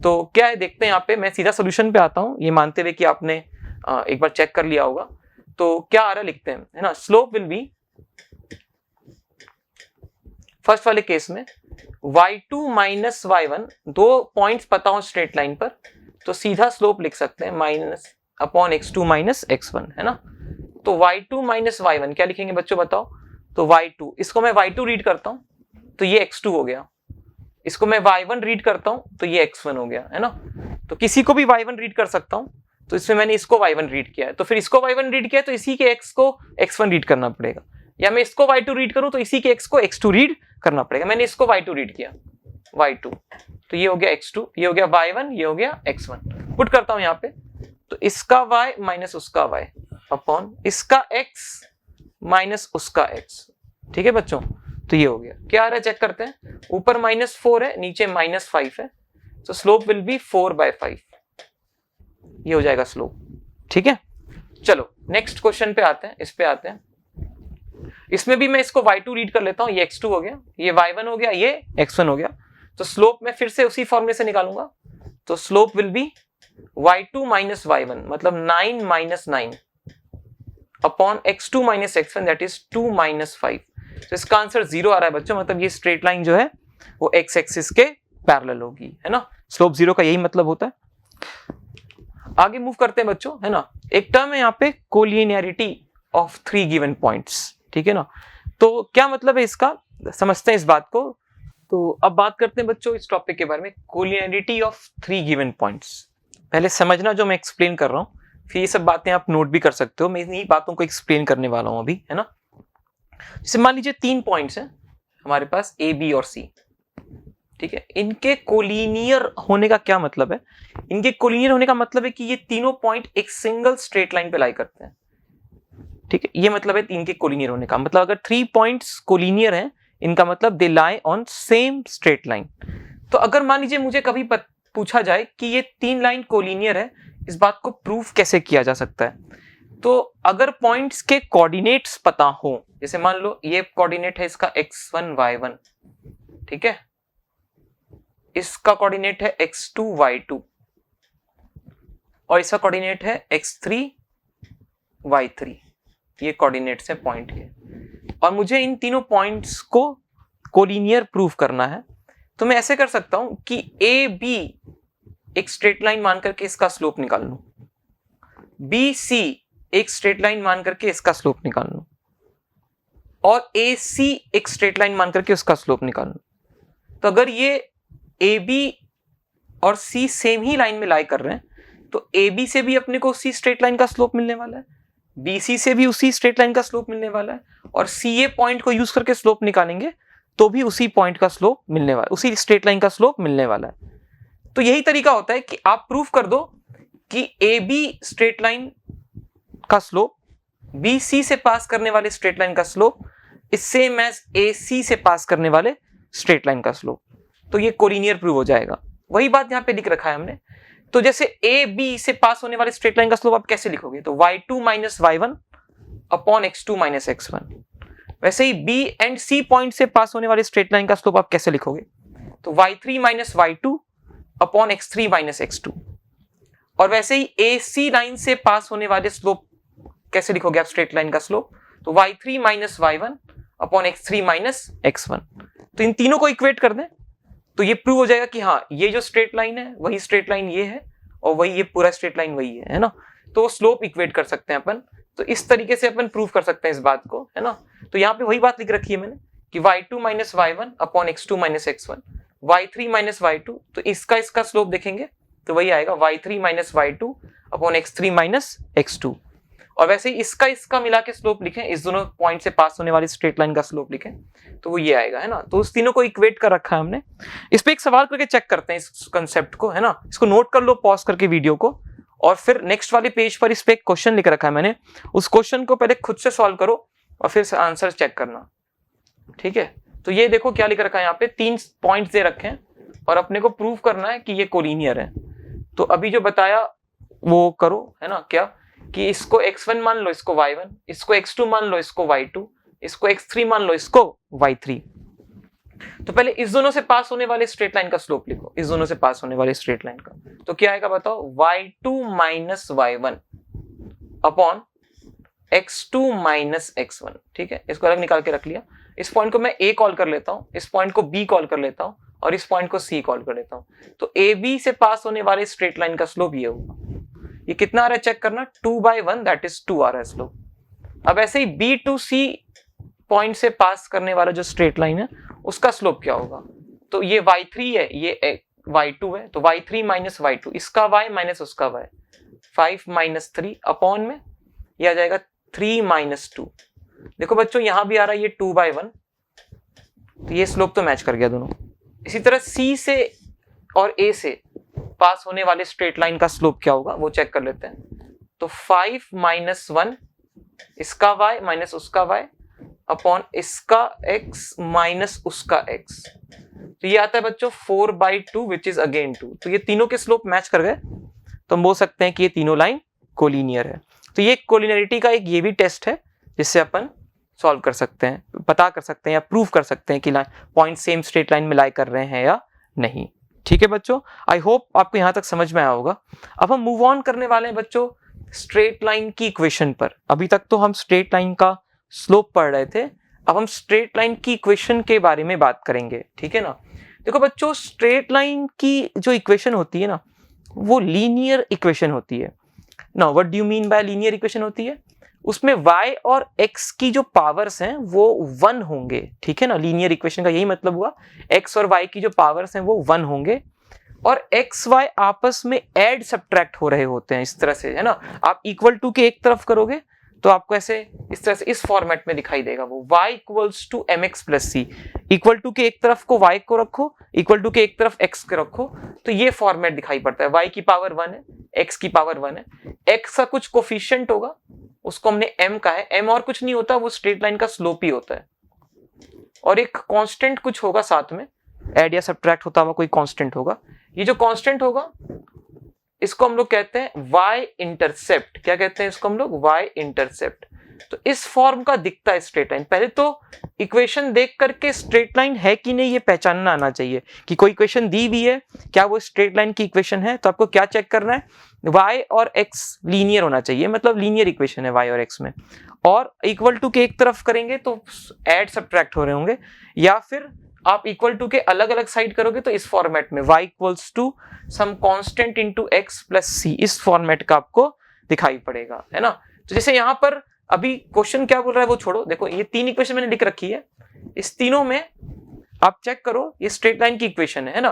तो क्या है देखते हैं, यहाँ पे मैं सीधा सोल्यूशन पे आता हूँ, ये मानते हुए कि आपने एक बार चेक कर लिया होगा। तो क्या आ रहा लिखते हैं, है ना। स्लोप विल बी, फर्स्ट वाले केस में y2 माइनस y1, 2 पॉइंट्स पता हो स्ट्रेट लाइन पर, तो सीधा स्लोप लिख सकते हैं minus upon x2 minus x1, है ना। तो y2 माइनस y1 क्या लिखेंगे बच्चों बताओ। तो y2, इसको मैं y2 रीड करता हूं तो ये x2 हो गया, इसको मैं y1 रीड करता हूं तो ये x1 हो गया, है ना। तो किसी को भी y1 रीड कर सकता हूं, तो इसमें मैंने इसको y1 रीड किया है, तो फिर इसको y1 रीड किया है तो इसी के x को x1 रीड करना पड़ेगा, या मैं इसको y2 रीड करूं तो इसी के x को x2 रीड करना पड़ेगा। मैंने इसको y2 रीड किया, y2, तो ये हो गया x2, ये हो गया y1, ये हो गया x1। पुट करता हूं यहाँ पे, तो इसका y माइनस उसका y अपॉन इसका x माइनस उसका x, ठीक है बच्चों। तो ये हो गया, क्या आ रहा है चेक करते हैं। ऊपर -4 है, नीचे -5 है, तो स्लोप विल बी 4/5, ये हो जाएगा स्लोप, ठीक है। चलो नेक्स्ट क्वेश्चन पे आते हैं, इस पे आते हैं। इसमें भी मैं इसको y2 रीड कर लेता हूं, ये x2 हो गया, ये y1 हो गया, ये x1 हो गया। तो स्लोप में फिर से उसी फॉर्मूले से निकालूंगा, तो slope will be y2 minus y1, मतलब 9 minus 9 upon x2 minus x1, that is 2 minus 5। तो इसका आंसर 0 आ रहा है बच्चों, मतलब ये स्ट्रेट लाइन जो है वो x एक्सिस के पैरेलल होगी, है ना। स्लोप 0 का यही मतलब होता है। आगे मूव करते हैं बच्चों, है ना। एक टर्म है यहाँ पे कोलिनियरिटी ऑफ 3 गिवन पॉइंट्स, ठीक है ना। तो क्या मतलब है इसका, समझते हैं इस बात को। तो अब बात करते हैं बच्चों इस टॉपिक के बारे में, कोलिनियरिटी ऑफ 3 गिवन पॉइंट्स। पहले समझना जो मैं एक्सप्लेन कर रहा हूँ, फिर ये सब बातें आप नोट भी कर सकते हो, मैं इन्हीं बातों को एक्सप्लेन करने वाला हूँ अभी, है ना। जैसे मान लीजिए 3 पॉइंट्स हैं हमारे पास A, B और C, ठीक है। इनके कोलिनियर होने का क्या मतलब है, इनके कोलिनियर होने का मतलब है कि ये तीनों पॉइंट एक सिंगल स्ट्रेट लाइन पे लाई करते हैं, ठीक है। ये मतलब है इनके कोलिनियर होने का मतलब, अगर 3 पॉइंट्स कोलिनियर हैं, इनका मतलब they lie on same straight line. तो अगर मान लीजिए मुझे कभी पूछा जाए कि ये 3 लाइन कोलिनियर है, इस बात को प्रूफ कैसे किया जा सकता है। तो अगर पॉइंट्स के कोऑर्डिनेट्स पता हो, जैसे मान लो ये कोऑर्डिनेट है इसका x1 y1, ठीक है, इसका कोऑर्डिनेट है x2 y2 और इसका कोऑर्डिनेट है x3 y3, ये कोऑर्डिनेट्स हैं पॉइंट के, और मुझे इन तीनों पॉइंट्स को कोलिनियर प्रूफ करना है, तो मैं ऐसे कर सकता हूं कि ए बी एक स्ट्रेट लाइन मान करके इसका स्लोप निकाल लूं, बी सी एक स्ट्रेट लाइन मान करके इसका स्लोप निकाल लूं, और ए सी एक स्ट्रेट लाइन मान करके उसका स्लोप निकाल लूं। तो अगर ये ए बी और सी सेम ही लाइन में लाई कर रहे हैं, तो ए बी से भी अपने को उसी स्ट्रेट लाइन का स्लोप मिलने वाला है, बी सी से भी उसी स्ट्रेट लाइन का स्लोप मिलने वाला है, और सी ए पॉइंट को यूज करके स्लोप निकालेंगे तो भी उसी पॉइंट का स्लोप मिलने वाला, उसी स्ट्रेट लाइन का स्लोप मिलने वाला है। तो यही तरीका होता है कि आप प्रूफ कर दो कि ए बी स्ट्रेट लाइन का स्लोप बी सी से पास करने वाले स्ट्रेट लाइन का slope is same as A C से पास करने वाले स्ट्रेट लाइन का स्लोप, तो ये कोलिनियर प्रूव हो जाएगा। वही बात यहाँ पे लिख रखा है हमने। तो जैसे ए बी से पास होने वाले स्ट्रेट लाइन का स्लोप आप कैसे लिखोगे, तो y2 minus y1 upon x2 minus x1। वैसे ही बी एंड सी पॉइंट से पास होने वाले स्ट्रेट लाइन का स्लोप आप कैसे लिखोगे, तो y3 minus y2 upon x3 minus x2। और वैसे ही ए सी लाइन से पास होने वाले स्लोप कैसे लिखोगे आप स्ट्रेट लाइन का स्लोप, तो y3 minus y1 upon x3 minus x1। तो इन तीनों को इक्वेट कर दें तो ये प्रूव हो जाएगा कि हाँ ये जो स्ट्रेट लाइन है वही स्ट्रेट लाइन ये है, और वही ये पूरा स्ट्रेट लाइन वही है ना। तो स्लोप इक्वेट कर सकते हैं अपन, तो इस तरीके से अपन प्रूव कर सकते हैं इस बात को, है ना। तो यहाँ पे वही बात लिख रखी है मैंने कि y2 minus y1 upon x2 minus x1, y3 minus y2, तो इसका स्लोप देखेंगे तो वही आएगा y3 minus y2 upon x3 minus x2। और वैसे ही इसका मिला के स्लोप लिखें, इस दोनों पॉइंट से पास होने वाली स्ट्रेट लाइन का स्लोप लिखें तो वो ये आएगा, है ना। तो उस तीनों को इक्वेट कर रखा है हमने। इस पे एक सवाल करके चेक करते हैं इस कंसेप्ट को, है ना। इसको नोट कर लो पॉज करके वीडियो को, और फिर नेक्स्ट वाले पेज पर इस पे एक क्वेश्चन लिख रखा है मैंने, उस क्वेश्चन को पहले खुद से सॉल्व करो और फिर आंसर चेक करना, ठीक है। तो ये देखो क्या लिख रखा है यहाँ पे, 3 पॉइंट्स दे रखे हैं और अपने को प्रूव करना है कि ये कोलिनियर है। तो अभी जो बताया वो करो, है ना। क्या कि इसको x1 मान लो, इसको y1, इसको x2 मान लो, इसको y2, इसको x3 मान लो, इसको y3। तो पहले इस दोनों से पास होने वाले स्ट्रेट लाइन का स्लोप लिखो, इस दोनों से पास होने वाले स्ट्रेट लाइन का। तो क्या आएगा बताओ, y2 minus y1 upon x2 minus x1, ठीक है। इसको अलग निकाल के रख लिया। इस पॉइंट को मैं a कॉल कर लेता हूं, इस पॉइंट को b कॉल कर लेता हूं और इस पॉइंट को c कॉल कर लेता हूं। तो ab से पास होने वाले स्ट्रेट लाइन का स्लोप ये होगा। ये कितना आ रहा है चेक करना, 2/1 दैट इज 2 आ रहा है स्लोप। अब ऐसे ही b to c पॉइंट से पास करने वाला जो स्ट्रेट लाइन है उसका स्लोप क्या होगा। तो ये y3 है, ये y2 है, तो y3 माइनस y2, इसका y माइनस उसका y, 5 माइनस 3 अपॉन में ये आ जाएगा 3 माइनस 2। देखो बच्चों यहां भी आ रहा है ये 2/1, तो ये स्लोप तो मैच कर गया दोनों। इसी तरह c से और a से पास होने वाले स्ट्रेट लाइन का स्लोप क्या होगा वो चेक कर लेते हैं। तो 5 माइनस 1 इसका y माइनस उसका y अपॉन इसका x माइनस उसका x, तो ये आता है बच्चों 4/2 विच इज अगेन 2। तो ये तीनों के स्लोप मैच कर गए, तो हम बोल सकते हैं कि ये तीनों लाइन कोलिनियर है। तो ये कोलिनियरिटी का एक ये भी टेस्ट है जिससे अपन सॉल्व कर सकते हैं, पता कर सकते हैं या प्रूव कर सकते हैं कि पॉइंट सेम स्ट्रेट लाइन में लाई कर रहे हैं या नहीं। ठीक है बच्चों, आई होप आपको यहां तक समझ में आया होगा। अब हम मूव ऑन करने वाले हैं बच्चों स्ट्रेट लाइन की इक्वेशन पर। अभी तक तो हम स्ट्रेट लाइन का स्लोप पढ़ रहे थे, अब हम स्ट्रेट लाइन की इक्वेशन के बारे में बात करेंगे, ठीक है ना। देखो बच्चों स्ट्रेट लाइन की जो इक्वेशन होती है ना वो लीनियर इक्वेशन होती है ना। What do you mean by linear equation होती है, उसमें y और x की जो पावर्स हैं वो 1 होंगे, ठीक है ना। लीनियर इक्वेशन का यही मतलब हुआ, x और y की जो पावर्स हैं वो 1 होंगे और x y आपस में ऐड सब्ट्रैक्ट हो रहे होते हैं, इस तरह से, है ना। आप इक्वल टू के एक तरफ करोगे तो आपको ऐसे इस तरह से इस फॉर्मेट में दिखाई देगा वो y equals to mx plus c। Equal to के एक तरफ को y को रखो, इक्वल टू के एक तरफ x को रखो, तो ये फॉर्मेट दिखाई पड़ता है। y की पावर 1 है, x की पावर 1 है, x का कुछ कोफिशिएंट होगा उसको हमने m कहा है, m और कुछ नहीं होता, वो स्ट्रेट लाइन का स्लोप ही होता है, और एक कांस्टेंट कुछ होगा साथ में, ऐड या सब्ट्रैक्ट होता हुआ कोई कांस्टेंट होगा। ये जो कांस्टेंट होगा इसको हम लोग कहते हैं y इंटरसेप्ट। क्या कहते हैं इसको हम लोग, y इंटरसेप्ट। तो इस फॉर्म का दिखता है स्ट्रेट लाइन। पहले तो इक्वेशन देख करके स्ट्रेट लाइन है कि नहीं ये पहचानना आना चाहिए कि कोई इक्वेशन दी हुई है क्या वो स्ट्रेट लाइन की इक्वेशन है। तो आपको क्या चेक करना है, y और x लीनियर होना चाहिए, मतलब लीनियर इक्वेशन है y और x में, और इक्वल टू के एक तरफ करेंगे तो ऐड सब्ट्रैक्ट हो रहे होंगे, या फिर आप इक्वल टू के अलग अलग साइड करोगे तो इस फॉर्मेट में y equals to some constant into x plus c, इस फॉर्मेट का आपको दिखाई पड़ेगा, है ना। तो जैसे यहाँ पर अभी क्वेश्चन क्या बोल रहा है वो छोड़ो, देखो ये 3 इक्वेशन मैंने लिख रखी है, इस तीनों में आप चेक करो ये स्ट्रेट लाइन की इक्वेशन है ना।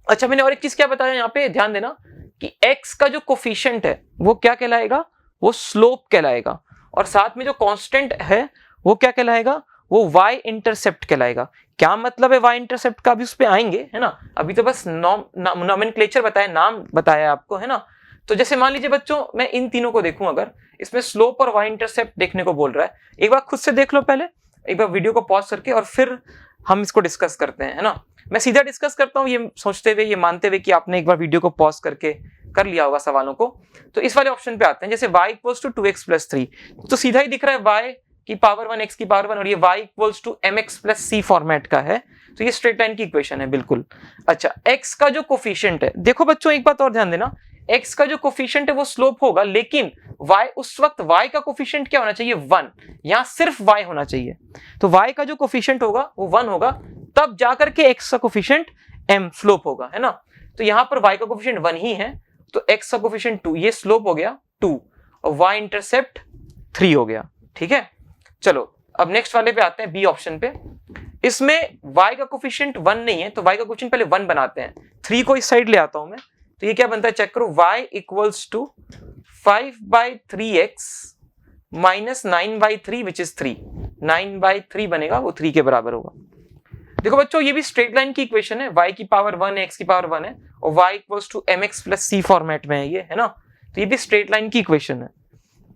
अच्छा मैंने और एक चीज क्या बताया यहाँ पे, ध्यान देना कि x का जो कोफिशिएंट है वो क्या कहलाएगा, वो स्लोप कहलाएगा, और साथ में जो कांस्टेंट है वो क्या कहलाएगा, वो y इंटरसेप्ट कहलाएगा। क्या मतलब है y इंटरसेप्ट का, अभी उस पे आएंगे, है ना। अभी तो बस नॉमेनक्लेचर बताया, नाम बताया आपको, है ना। तो जैसे मान लीजिए बच्चों मैं इन तीनों को देखूं, अगर इसमें स्लोप और y इंटरसेप्ट देखने को बोल रहा है, एक बार खुद से देख लो पहले, एक बार वीडियो को पॉज करके, और फिर हम इसको डिस्कस करते हैं, है ना। मैं सीधा डिस्कस करता हूँ ये सोचते हुए, ये मानते हुए कि आपने एक बार वीडियो को पॉज करके कर लिया होगा सवालों को। तो इस वाले ऑप्शन पे आते हैं, जैसे y equals to 2x plus 3, तो सीधा ही दिख रहा है y की पावर 1 x की पावर 1, और ये y equals to mx plus c format का है, तो ये स्ट्रेट लाइन की इक्वेशन है बिल्कुल। अच्छा x का जो कोफिशिएंट है, देखो बच्चों एक बात और ध्यान देना, x का जो कोफिशिएंट है वो स्लोप होगा, लेकिन y उस वक्त y का कोफिशिएंट क्या होना चाहिए, 1, यहाँ सिर्फ y होना चाहिए। तो y का जो कोफिशिएंट होगा वो 1 होगा, तब जाकर के x का कोफिशिएंट m स्लोप होगा, है ना। तो यहाँ पर y का कोफिशिएंट 1 ही है, तो x का कोफिशिएंट 2, ये स्लोप हो गया 2 और y इंटरसेप्ट 3 हो गया, ठीक है। चलो अब नेक्स्ट वाले पे आते हैं, बी ऑप्शन पे। इसमें y का कोफिशिएंट 1 नहीं है, तो y का कोफिशिएंट पहले 1 बनाते हैं। 3 को इस साइड ले आता हूं मैं, तो ये क्या बनता है चेक करो, y equals to 5/3x minus 9/3 which is 3। 9/3 बनेगा, वो 3 के बराबर होगा। देखो बच्चों, ये भी स्ट्रेट लाइन की इक्वेशन है, y की पावर 1 है, x की पावर 1 है, और y equals to mx plus c format में है ये, है ना। तो ये भी स्ट्रेट लाइन की इक्वेशन है।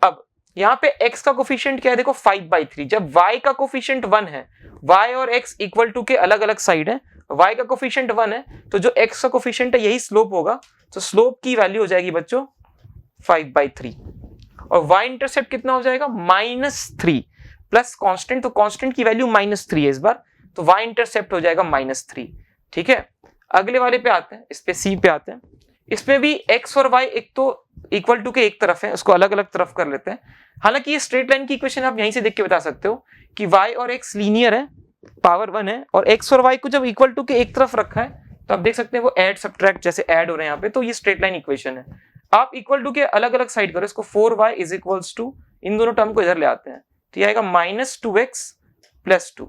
अब यहाँ पे x का कोफिशिएंट क्या है, देखो 5/3। जब y का कोफिशिएंट 1 है, y और x इक्वल टू के अलग अलग साइड है, y का कोफिशिएंट 1 है, तो जो x का कोफिशिएंट है यही स्लोप होगा, तो स्लोप की वैल्यू हो जाएगी बच्चों 5/3। और y इंटरसेप्ट कितना हो जाएगा, -3 प्लस कांस्टेंट, तो कांस्टेंट की वैल्यू -3 है इस बार, तो y इंटरसेप्ट हो जाएगा -3। ठीक है, अगले वाले पे आते हैं, इस पे c पे आते हैं। इसमें भी x और y एक तो इक्वल टू के एक तरफ है, उसको अलग अलग तरफ कर लेते हैं। हालांकि ये स्ट्रेट लाइन की इक्वेशन आप यहीं से देख के बता सकते हो कि y और x लीनियर है, पावर 1 है, और x और y को जब इक्वल टू के एक तरफ रखा है तो आप देख सकते हैं वो ऐड सब्ट्रैक्ट जैसे ऐड हो रहे हैं यहाँ पे, तो ये स्ट्रेट लाइन इक्वेशन है। आप इक्वल टू के अलग अलग साइड करो इसको, 4y इज इक्वल्स टू, इन दोनों टर्म को इधर ले आते हैं, तो ये आएगा -2x प्लस 2।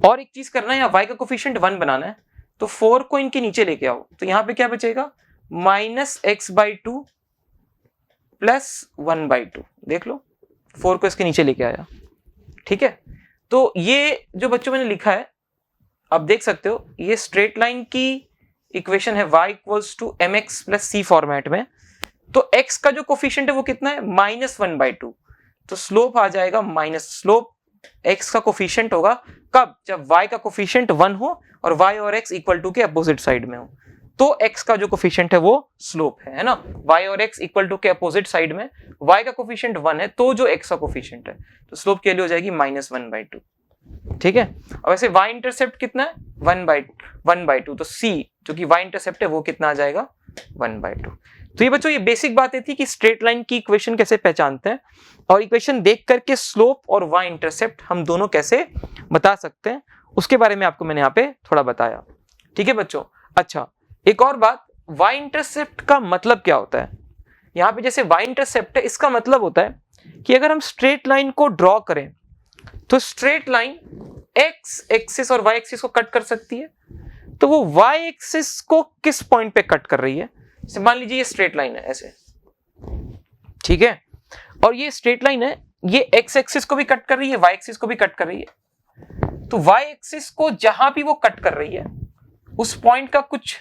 और एक चीज करना है, यहाँ y का कोफिशिएंट 1 बनाना है, तो 4 को इनके नीचे लेके आओ, तो यहाँ पे क्या बचेगा, -x/2 प्लस 1/2। देख लो, 4 को इसके नीचे लेके आया। ठीक है, तो ये जो बच्चों मैंने लिखा है आप देख सकते हो, ये स्ट्रेट लाइन की इक्वेशन है, y equals to mx plus c format में। तो x का जो कोफिशिएंट है वो कितना है, -1/2, तो स्लोप आ जाएगा माइनस, स्लोप x का कोफिशिएंट होगा कब, जब y का कोफिशिएंट 1 हो और y और x इक्वल टू के अपोजिट साइड में हो, तो x का जो कोफिशिएंट है वो स्लोप है ना। y और x इक्वल टू के अपोजिट साइड में y का कोफिशिएंट 1 है, तो जो x का कोफिशिएंट है, तो स्लोप के लिए हो जाएगी -1/2। ठीक है, और वैसे y इंटरसेप्ट कितना है, 1/2, तो c जो कि y इंटरसेप्ट है वो कितना आ जाएगा, 1/2। तो ये बच्चों, ये बेसिक बातें थी कि स्ट्रेट लाइन की इक्वेशन कैसे पहचानते हैं, और इक्वेशन देख करके स्लोप और y इंटरसेप्ट हम दोनों कैसे बता सकते हैं, उसके बारे में आपको मैंने यहाँ पे थोड़ा बताया। ठीक है बच्चों, अच्छा एक और बात, y इंटरसेप्ट का मतलब क्या होता है। यहाँ पे जैसे y इंटरसेप्ट है, इसका मतलब होता है कि अगर हम स्ट्रेट लाइन को ड्रॉ करें तो स्ट्रेट लाइन x एक्सिस और y एक्सिस को कट कर सकती है, तो वो y एक्सिस को किस पॉइंट पे कट कर रही है, मान लीजिए ये स्ट्रेट लाइन है ऐसे, ठीक है, और ये स्ट्रेट लाइन है, ये x एक्सिस को भी कट कर रही है, y एक्सिस को भी कट कर रही है, तो y एक्सिस को जहां भी वो कट कर रही है उस पॉइंट का कुछ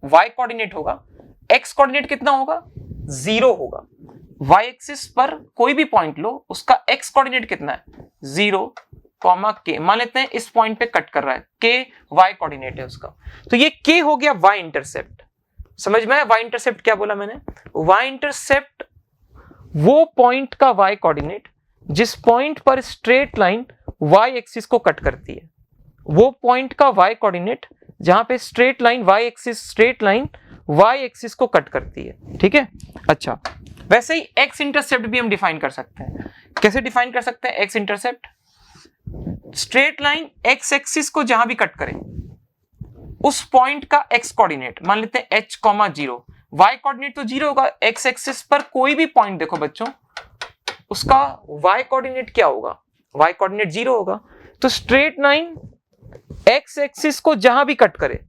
y कोऑर्डिनेट होगा, x कोऑर्डिनेट कितना होगा, 0 होगा। y एक्सिस पर कोई भी पॉइंट लो, उसका x कोऑर्डिनेट कितना है, 0, k, मान लेते हैं इस पॉइंट पे कट कर रहा है, k y कोऑर्डिनेट है उसका, तो ये k हो गया y इंटरसेप्ट। समझ में आया y इंटरसेप्ट क्या बोला मैंने, y इंटरसेप्ट वो पॉइंट का y कोऑर्डिनेट जिस पॉइंट पर स्ट्रेट लाइन y एक्सिस को कट करती है, वो पॉइंट का y कोऑर्डिनेट जहां पे स्ट्रेट लाइन y एक्सिस को कट करती है। ठीक है, अच्छा वैसे ही x इंटरसेप्ट भी हम डिफाइन कर सकते हैं। कैसे डिफाइन कर सकते हैं x intercept, straight line x axis को जहां भी कट करे उस पॉइंट का x कोऑर्डिनेट, मान लेते हैं h, 0, y कोऑर्डिनेट तो 0 होगा, x एक्सिस पर कोई भी पॉइंट देखो बच्चों, उसका y कोऑर्डिनेट क्या होगा, y कोऑर्डिनेट 0 होगा, तो स्ट्रेट लाइन x एक्सिस को जहां भी कट करे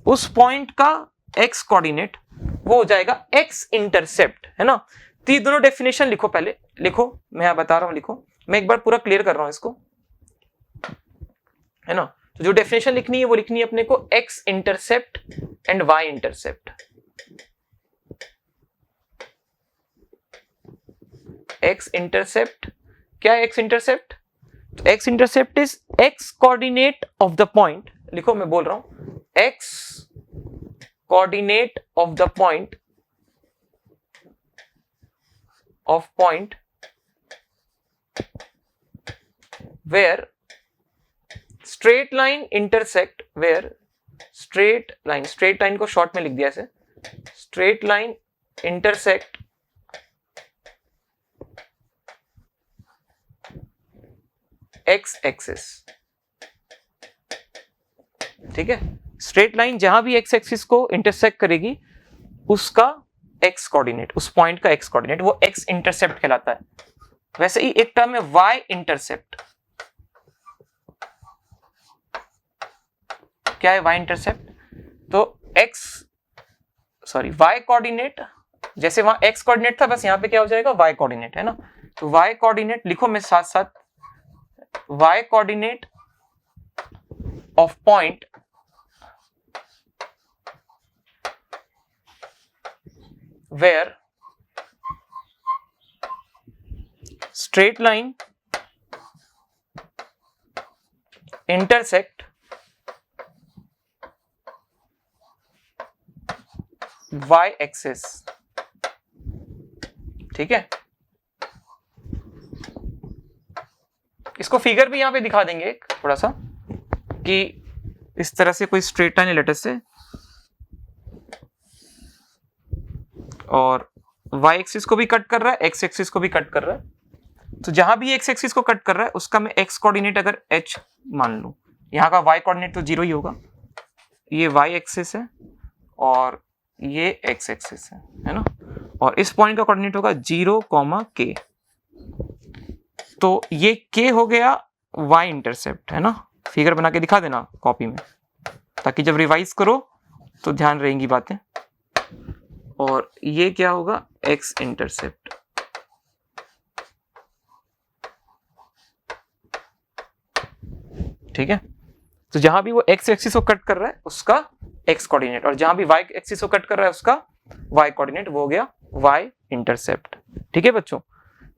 उस पॉइंट का x कोऑर्डिनेट वो हो जाएगा x इंटरसेप्ट, है ना। तो ये दोनों डेफिनेशन लिखो, पहले लिखो, मैं यहाँ बता रहा हूं, लिखो, मैं एक बार पूरा क्लियर कर रहा हूं इसको, है ना। तो जो डेफिनेशन लिखनी है वो लिखनी है अपने को x intercept and y intercept. x intercept क्या है, x इंटरसेप्ट, तो x intercept is x coordinate of the point, लिखो मैं बोल रहा हूं, x coordinate of the point where straight line intersect, where straight line को शॉर्ट में लिख दिया ऐसे, straight line intersect x axis. ठीक है, स्ट्रेट लाइन जहां भी x एक्सिस को इंटरसेक्ट करेगी उसका x कोऑर्डिनेट, उस पॉइंट का x कोऑर्डिनेट वो x इंटरसेप्ट कहलाता है। वैसे ही एक टर्म है y इंटरसेप्ट, क्या है y इंटरसेप्ट? तो y कोऑर्डिनेट, जैसे वहां x कोऑर्डिनेट था बस यहाँ पे क्या हो जाएगा y कोऑर्डिनेट, है ना। तो y कोऑर्डिनेट लिखो मैं साथ साथ, y coordinate of point where straight line intersect y axis, ठीक है। इसको फिगर भी यहां पे दिखा देंगे एक थोड़ा सा, कि इस तरह से कोई स्ट्रेट लाइन लेटर से और y एक्सिस को भी कट कर रहा है, x एक्सिस को भी कट कर रहा है। तो जहां भी x एक्सिस को कट कर रहा है उसका मैं x कोऑर्डिनेट अगर h मान लूं, यहाँ का y कोऑर्डिनेट तो 0 ही होगा, ये y एक्सिस है और ये x एक्सिस है ना, और इस पॉइंट का कोऑर्डिनेट होगा 0, k। तो ये k हो गया y इंटरसेप्ट, है ना। फिगर बना के दिखा देना कॉपी में, ताकि जब रिवाइज करो तो ध्यान रहेंगी बातें। और ये क्या होगा, x इंटरसेप्ट, ठीक है। तो जहां भी वो x एक्सिस को कट कर रहा है उसका x कोऑर्डिनेट, और जहां भी y एक्सिस को कट कर रहा है उसका y कोऑर्डिनेट, वो हो गया y इंटरसेप्ट, ठीक है बच्चों।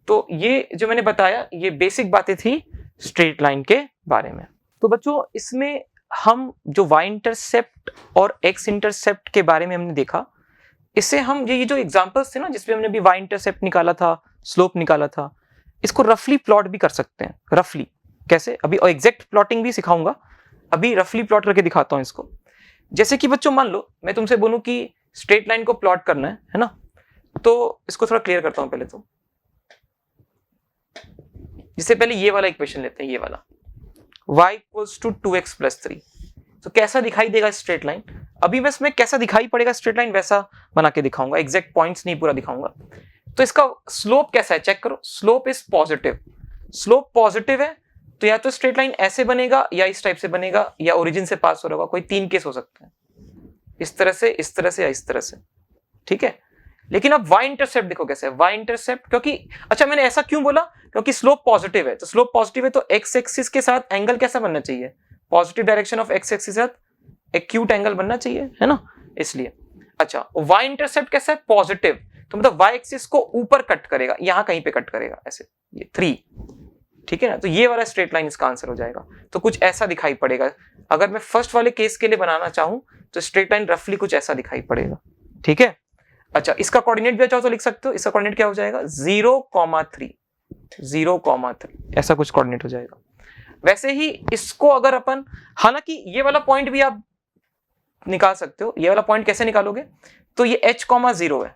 तो ये जो मैंने बताया ये बेसिक बातें थी स्ट्रेट लाइन के बारे में। तो बच्चों इसमें हम जो y इंटरसेप्ट और x इंटरसेप्ट के बारे में हमने देखा, इससे हम ये जो एग्जांपल्स थे ना जिसमें हमने अभी y इंटरसेप्ट निकाला था, स्लोप निकाला था, इसको रफली प्लॉट भी कर सकते हैं। रफली कैसे, अभी एग्जैक्ट प्लॉटिंग भी सिखाऊंगा, अभी रफली प्लॉट करके दिखाता हूं इसको। जैसे कि बच्चों मान लो मैं तुमसे बोलूं कि स्ट्रेट लाइन को प्लॉट करना है ना, तो इसको थोड़ा क्लियर करता हूं पहले तो। जिससे पहले ये वाला इक्वेशन लेते हैं, ये वाला y = 2x + 3। तो कैसा दिखाई देगा स्ट्रेट लाइन, अभी मैं इसमें कैसा दिखाई पड़ेगा स्ट्रेट लाइन वैसा बना के दिखाऊंगा, एग्जैक्ट पॉइंट्स नहीं पूरा दिखाऊंगा। तो इसका स्लोप कैसा है चेक करो, slope is positive. Slope positive है तो या तो स्ट्रेट लाइन ऐसे बनेगा, या इस टाइप से बनेगा, या ओरिजिन से पास हो रहा होगा। कोई 3 केस हो सकते हैं, इस तरह से, इस तरह से, या इस तरह से, ठीक है। लेकिन अब y इंटरसेप्ट देखो कैसे है, y इंटरसेप्ट, क्योंकि अच्छा मैंने ऐसा क्यों बोला, क्योंकि स्लोप पॉजिटिव है। तो स्लोप पॉजिटिव है तो x एक्सिस के साथ एंगल कैसा बनना चाहिए, positive direction of x axis के साथ एक्यूट एंगल बनना चाहिए, है ना, इसलिए। अच्छा y इंटरसेप्ट कैसा है, पॉजिटिव, तो मतलब y एक्सिस को ऊपर कट करेगा, यहां कहीं पे कट करेगा ऐसे, ये 3, ठीक है ना। तो ये वाला स्ट्रेट लाइन इसका आंसर हो जाएगा। तो कुछ ऐसा दिखाई पड़ेगा। अगर मैं फर्स्ट वाले केस के लिए बनाना चाहूं तो स्ट्रेट लाइन रफली कुछ ऐसा दिखाई पड़ेगा, ठीक है। अच्छा इसका कोऑर्डिनेट भी चाहो तो लिख सकते हो, इसका कोऑर्डिनेट क्या हो जाएगा, 0,3, 0,3 ऐसा कुछ कोऑर्डिनेट हो जाएगा। वैसे ही इसको अगर अपन, हालांकि ये वाला पॉइंट भी आप निकाल सकते हो। ये वाला पॉइंट कैसे निकालोगे, तो ये h,0 है,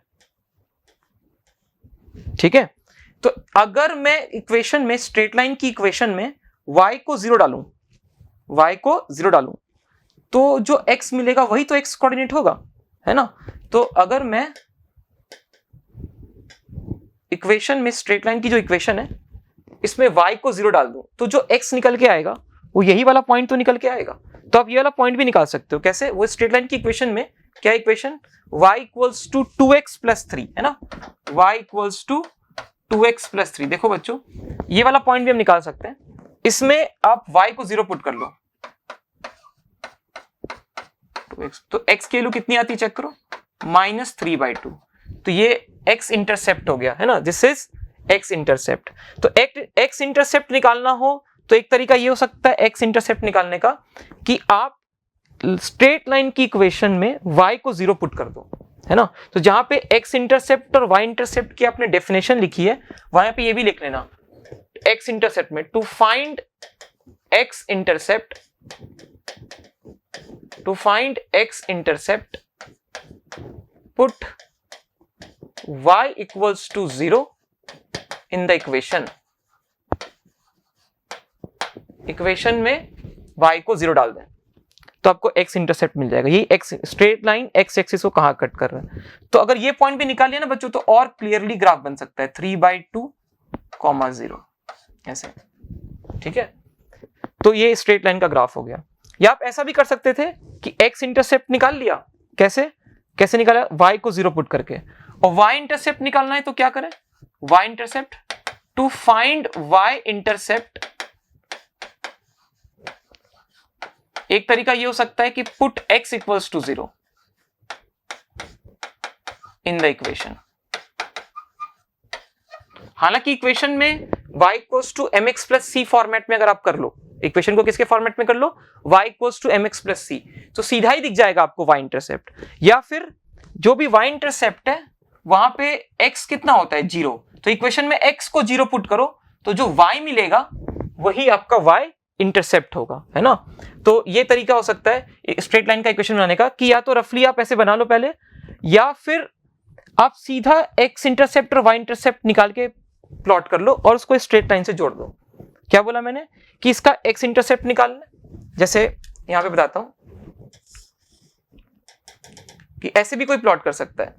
ठीक है। तो अगर मैं इक्वेशन में, स्ट्रेट लाइन की इक्वेशन में y को 0 डालूं, y को 0 डालूं, तो जो x मिलेगा वही तो x कोऑर्डिनेट होगा, है ना। तो अगर मैं इक्वेशन में, स्ट्रेट लाइन की जो इक्वेशन है इसमें y को 0 डाल दूं, तो जो x निकल के आएगा वो यही वाला पॉइंट तो निकल के आएगा। तो आप ये वाला पॉइंट भी निकाल सकते हो, कैसे, वो स्ट्रेट लाइन की इक्वेशन में क्या इक्वेशन, y = 2x + 3, है ना, y = 2x + 3। देखो बच्चों ये वाला पॉइंट भी हम निकाल सकते हैं। इसमें आप y को 0 पुट कर लो, 2x, तो x की वैल्यू कितनी आती है चेक करो, -3/2। तो ये x इंटरसेप्ट हो गया, है ना, दिस इज x इंटरसेप्ट। तो x इंटरसेप्ट निकालना हो तो एक तरीका ये हो सकता है x इंटरसेप्ट निकालने का, कि आप स्ट्रेट लाइन की इक्वेशन में y को 0 पुट कर दो, है ना। तो जहां पे x इंटरसेप्ट और y इंटरसेप्ट की आपने डेफिनेशन लिखी है, वहां पे ये भी लिख लेना, x इंटरसेप्ट में, to find x intercept, to find x intercept put y = 0 in the equation. Equation में y को 0 डाल दें तो आपको x इंटरसेप्ट मिल जाएगा। ये x straight line x axis को कहां कट कर रहा है। तो अगर ये पॉइंट भी निकाल लिया ना बच्चों, तो और क्लियरली ग्राफ बन सकता है, 3/2, 0 ऐसे, ठीक है। तो ये स्ट्रेट लाइन का ग्राफ हो गया। या आप ऐसा भी कर सकते थे कि x इंटरसेप्ट निकाल लिया, कैसे निकाला, y को 0 पुट करके, और y इंटरसेप्ट निकालना है तो क्या करें, y intercept, to find y intercept एक तरीका ये हो सकता है कि put x equals to 0 in the equation. हालांकि इक्वेशन में y equals to mx plus c format में अगर आप कर लो, इक्वेशन को किसके फॉर्मेट में कर लो, y equals to mx plus c, तो सीधा ही दिख जाएगा आपको y इंटरसेप्ट। या फिर जो भी y इंटरसेप्ट है वहां पे x कितना होता है 0, तो इक्वेशन में x को 0 पुट करो तो जो y मिलेगा वही आपका y इंटरसेप्ट होगा, है ना। तो ये तरीका हो सकता है स्ट्रेट लाइन का इक्वेशन बनाने का कि या तो रफली आप ऐसे बना लो पहले, या फिर आप सीधा x इंटरसेप्ट और y इंटरसेप्ट निकाल के प्लॉट कर लो और उसको स्ट्रेट लाइन से जोड़ दो। क्या बोला मैंने कि इसका x इंटरसेप्ट निकालना, जैसे यहां पे बताता हूं कि ऐसे भी कोई प्लॉट कर सकता है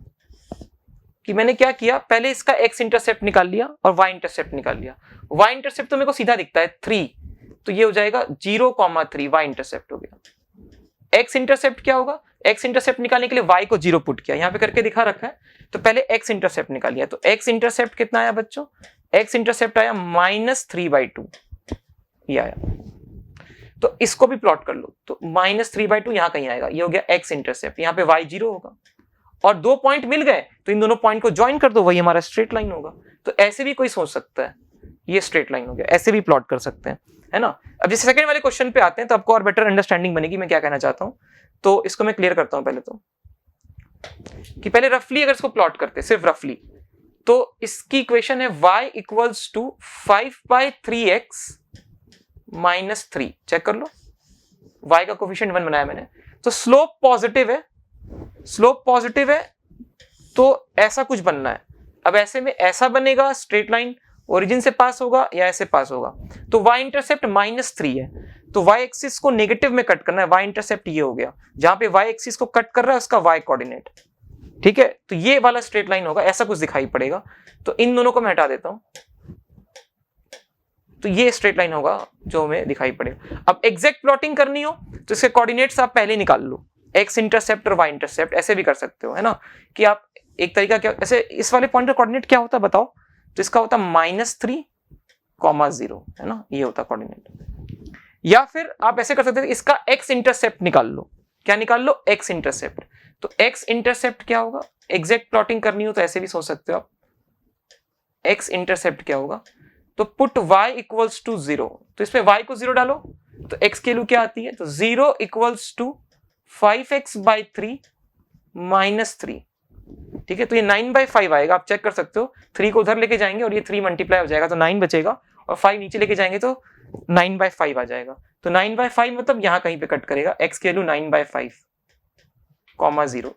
कि मैंने क्या किया, पहले इसका x इंटरसेप्ट निकाल लिया और y इंटरसेप्ट निकाल लिया। y इंटरसेप्ट तो मेरे को सीधा दिखता है 3, तो ये हो जाएगा 0,3 y इंटरसेप्ट हो गया। x इंटरसेप्ट क्या होगा, x इंटरसेप्ट निकालने के लिए y को 0 पुट किया, यहां पे करके दिखा रखा है, तो पहले x इंटरसेप्ट निकाल लिया, तो x इंटरसेप्ट कितना आया बच्चों, x इंटरसेप्ट आया -3/2, ये आया। तो इसको भी प्लॉट कर लो, तो -3/2 यहां कहीं आएगा, ये हो गया x इंटरसेप्ट, यहां पे y 0 होगा, और 2 पॉइंट मिल गए तो इन दोनों पॉइंट को ज्वाइन कर दो, वही हमारा स्ट्रेट लाइन होगा। तो ऐसे भी कोई सोच सकता है, ये स्ट्रेट लाइन हो गया, ऐसे भी प्लॉट कर सकते हैं, है ना। अब जैसे सेकंड वाले क्वेश्चन पे आते हैं तो आपको और बेटर अंडरस्टैंडिंग बनेगी मैं क्या कहना चाहता हूं। तो इसको मैं क्लियर करता हूं पहले, तो कि पहले रफली अगर इसको प्लॉट करते सिर्फ रफली, तो इसकी इक्वेशन है y equals to 5/3x - 3, check कर लो, y का कोफिशिएंट 1 बनाया मैंने, तो स्लोप पॉजिटिव है, स्लोप पॉजिटिव है तो ऐसा कुछ बनना है। अब ऐसे में ऐसा बनेगा, स्ट्रेट लाइन ओरिजिन से पास होगा या ऐसे पास होगा, तो y इंटरसेप्ट -3 है, तो y एक्सिस को नेगेटिव में कट करना है, y इंटरसेप्ट ये हो गया, जहां पे y एक्सिस को कट कर रहा है उसका y कोऑर्डिनेट, ठीक है, तो ये वाला स्ट्रेट लाइन होगा, ऐसा कुछ दिखाई पड़ेगा। तो इन दोनों को मैं हटा देता हूं, तो ये स्ट्रेट लाइन होगा जो हमें दिखाई पड़ेगा। अब एग्जैक्ट प्लॉटिंग करनी हो तो इसके कोऑर्डिनेट्स आप पहले निकाल लो, x इंटरसेप्ट और y इंटरसेप्ट, ऐसे भी कर सकते हो, है ना, कि आप एक तरीका क्या, ऐसे इस वाले पॉइंट का कोऑर्डिनेट क्या होता है बताओ, तो इसका होता -3,0, है ना, ये होता कोऑर्डिनेट। या फिर आप ऐसे कर सकते हैं, इसका x इंटरसेप्ट निकाल लो, क्या निकाल लो, x इंटरसेप्ट, तो x इंटरसेप्ट क्या होगा, एग्जैक्ट प्लॉटिंग करनी हो तो ऐसे भी सोच सकते हो आप, x इंटरसेप्ट क्या होगा, तो पुट y इक्वल्स टू 0, तो इसमें y को 0 डालो तो x की वैल्यू क्या आती है, तो 0 इक्वल्स टू 5x/3 - 3, ठीक है, तो ये 9/5 आएगा, आप चेक कर सकते हो, 3 को उधर लेके जाएंगे और ये 3 मल्टीप्लाई हो जाएगा तो 9 बचेगा, और 5 नीचे लेके जाएंगे तो 9/5 आ जाएगा, तो 9/5 मतलब यहां कहीं पे कट करेगा, x की वैल्यू 9/5, 0,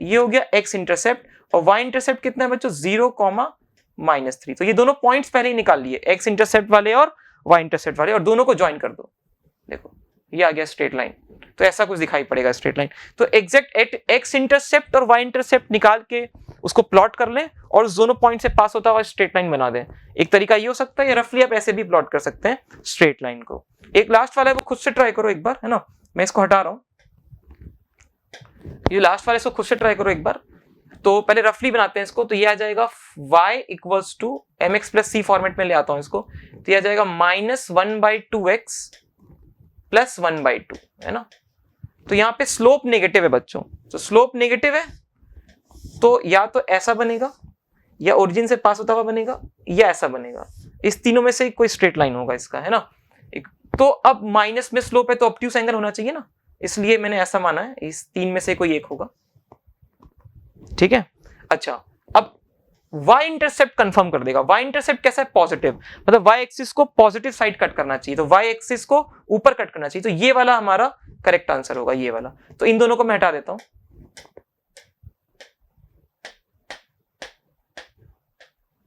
ये हो गया x इंटरसेप्ट, और y इंटरसेप्ट कितना है बच्चों, 0, -3, तो ये दोनों पॉइंट्स पहले ही निकाल लिए, x इंटरसेप्ट वाले और y इंटरसेप्ट वाले, और दोनों को ज्वाइन कर दो, देखो ये आ गया स्ट्रेट लाइन, तो ऐसा कुछ दिखाई पड़ेगा स्ट्रेट लाइन। तो एग्जैक्ट x इंटरसेप्ट और y इंटरसेप्ट निकाल के उसको प्लॉट कर लें और उस दोनों पॉइंट से पास होता हुआ स्ट्रेट लाइन बना दें, एक तरीका ये हो सकता है, या रफली आप ऐसे भी प्लॉट कर सकते हैं स्ट्रेट लाइन को। एक लास्ट वाला है वो खुद से ट्राई करो एक बार, है ना, मैं इसको हटा रहा हूं, ये लास्ट वाले इसको खुद से ट्राई करो एक बार। तो पहले रफली बनाते हैं इसको, तो ये आ जाएगा y equals to mx plus c format में ले आता हूं इसको, तो ये आ जाएगा -1/2x + 1/2, है ना। तो यहाँ पे स्लोप नेगेटिव है बच्चों, तो स्लोप नेगेटिव है तो या तो ऐसा बनेगा, या ओरिजिन से पास होता हुआ बनेगा, या ऐसा बनेगा, इस तीनों में से कोई स्ट्रेट लाइन होगा इसका, है ना। तो अब माइनस में स्लोप है तो ऑब्ट्यूस एंगल होना चाहिए ना, इसलिए मैंने ऐसा माना है, इस 3 में से कोई एक होगा, ठीक है। अच्छा, अब y इंटरसेप्ट कंफर्म कर देगा, y इंटरसेप्ट कैसा है, पॉजिटिव, मतलब y एक्सिस को पॉजिटिव साइड कट करना चाहिए, तो y एक्सिस को ऊपर कट करना चाहिए, तो ये वाला हमारा करेक्ट आंसर होगा, ये वाला। तो इन दोनों को मैं हटा देता हूं,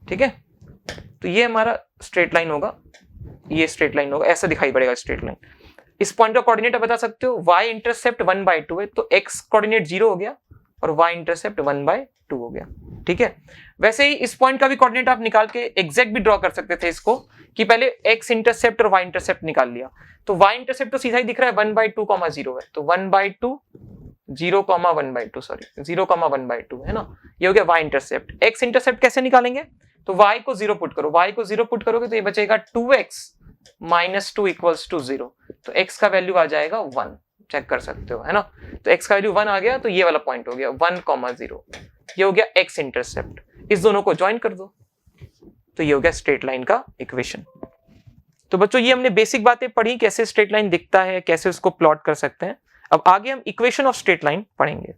ठीक है, तो ये हमारा स्ट्रेट लाइन होगा, ये स्ट्रेट लाइन होगा, ऐसा दिखाई पड़ेगा स्ट्रेट लाइन। इस पॉइंट का कोऑर्डिनेट आप बता सकते हो, y इंटरसेप्ट 1/2 है तो x कोऑर्डिनेट 0 हो गया और y इंटरसेप्ट 1/2 2 हो गया। ठीक है, वैसे ही इस पॉइंट का भी कोऑर्डिनेट आप निकाल के एग्जैक्ट भी ड्रॉ कर सकते थे इसको, कि पहले एक्स इंटरसेप्ट और वाई इंटरसेप्ट निकाल लिया, तो वाई इंटरसेप्ट तो सीधा ही दिख रहा है 1/2, 0 है, तो 1/2 0, 1/2 सॉरी 0, 1/2 है ना, ये हो गया वाई इंटरसेप्ट। एक्स इंटरसेप्ट कैसे निकालेंगे, तो y को 0 पुट करो, y को 0 पुट करोगे तो ये बचेगा 2x - 2 = 0, तो x का वैल्यू आ जाएगा 1, चेक कर सकते हो है ना, तो x का वैल्यू 1 आ गया, तो ये वाला पॉइंट हो गया 1,0, ये हो गया x इंटरसेप्ट। इस दोनों को ज्वाइन कर दो, तो ये हो गया स्ट्रेट लाइन का इक्वेशन। तो बच्चों ये हमने बेसिक बातें पढ़ी, कैसे स्ट्रेट लाइन दिखता है, कैसे उसको प्लॉट कर सकते हैं। अब आगे हम इक्वेशन ऑफ स्ट्रेट लाइन पढ़ेंगे।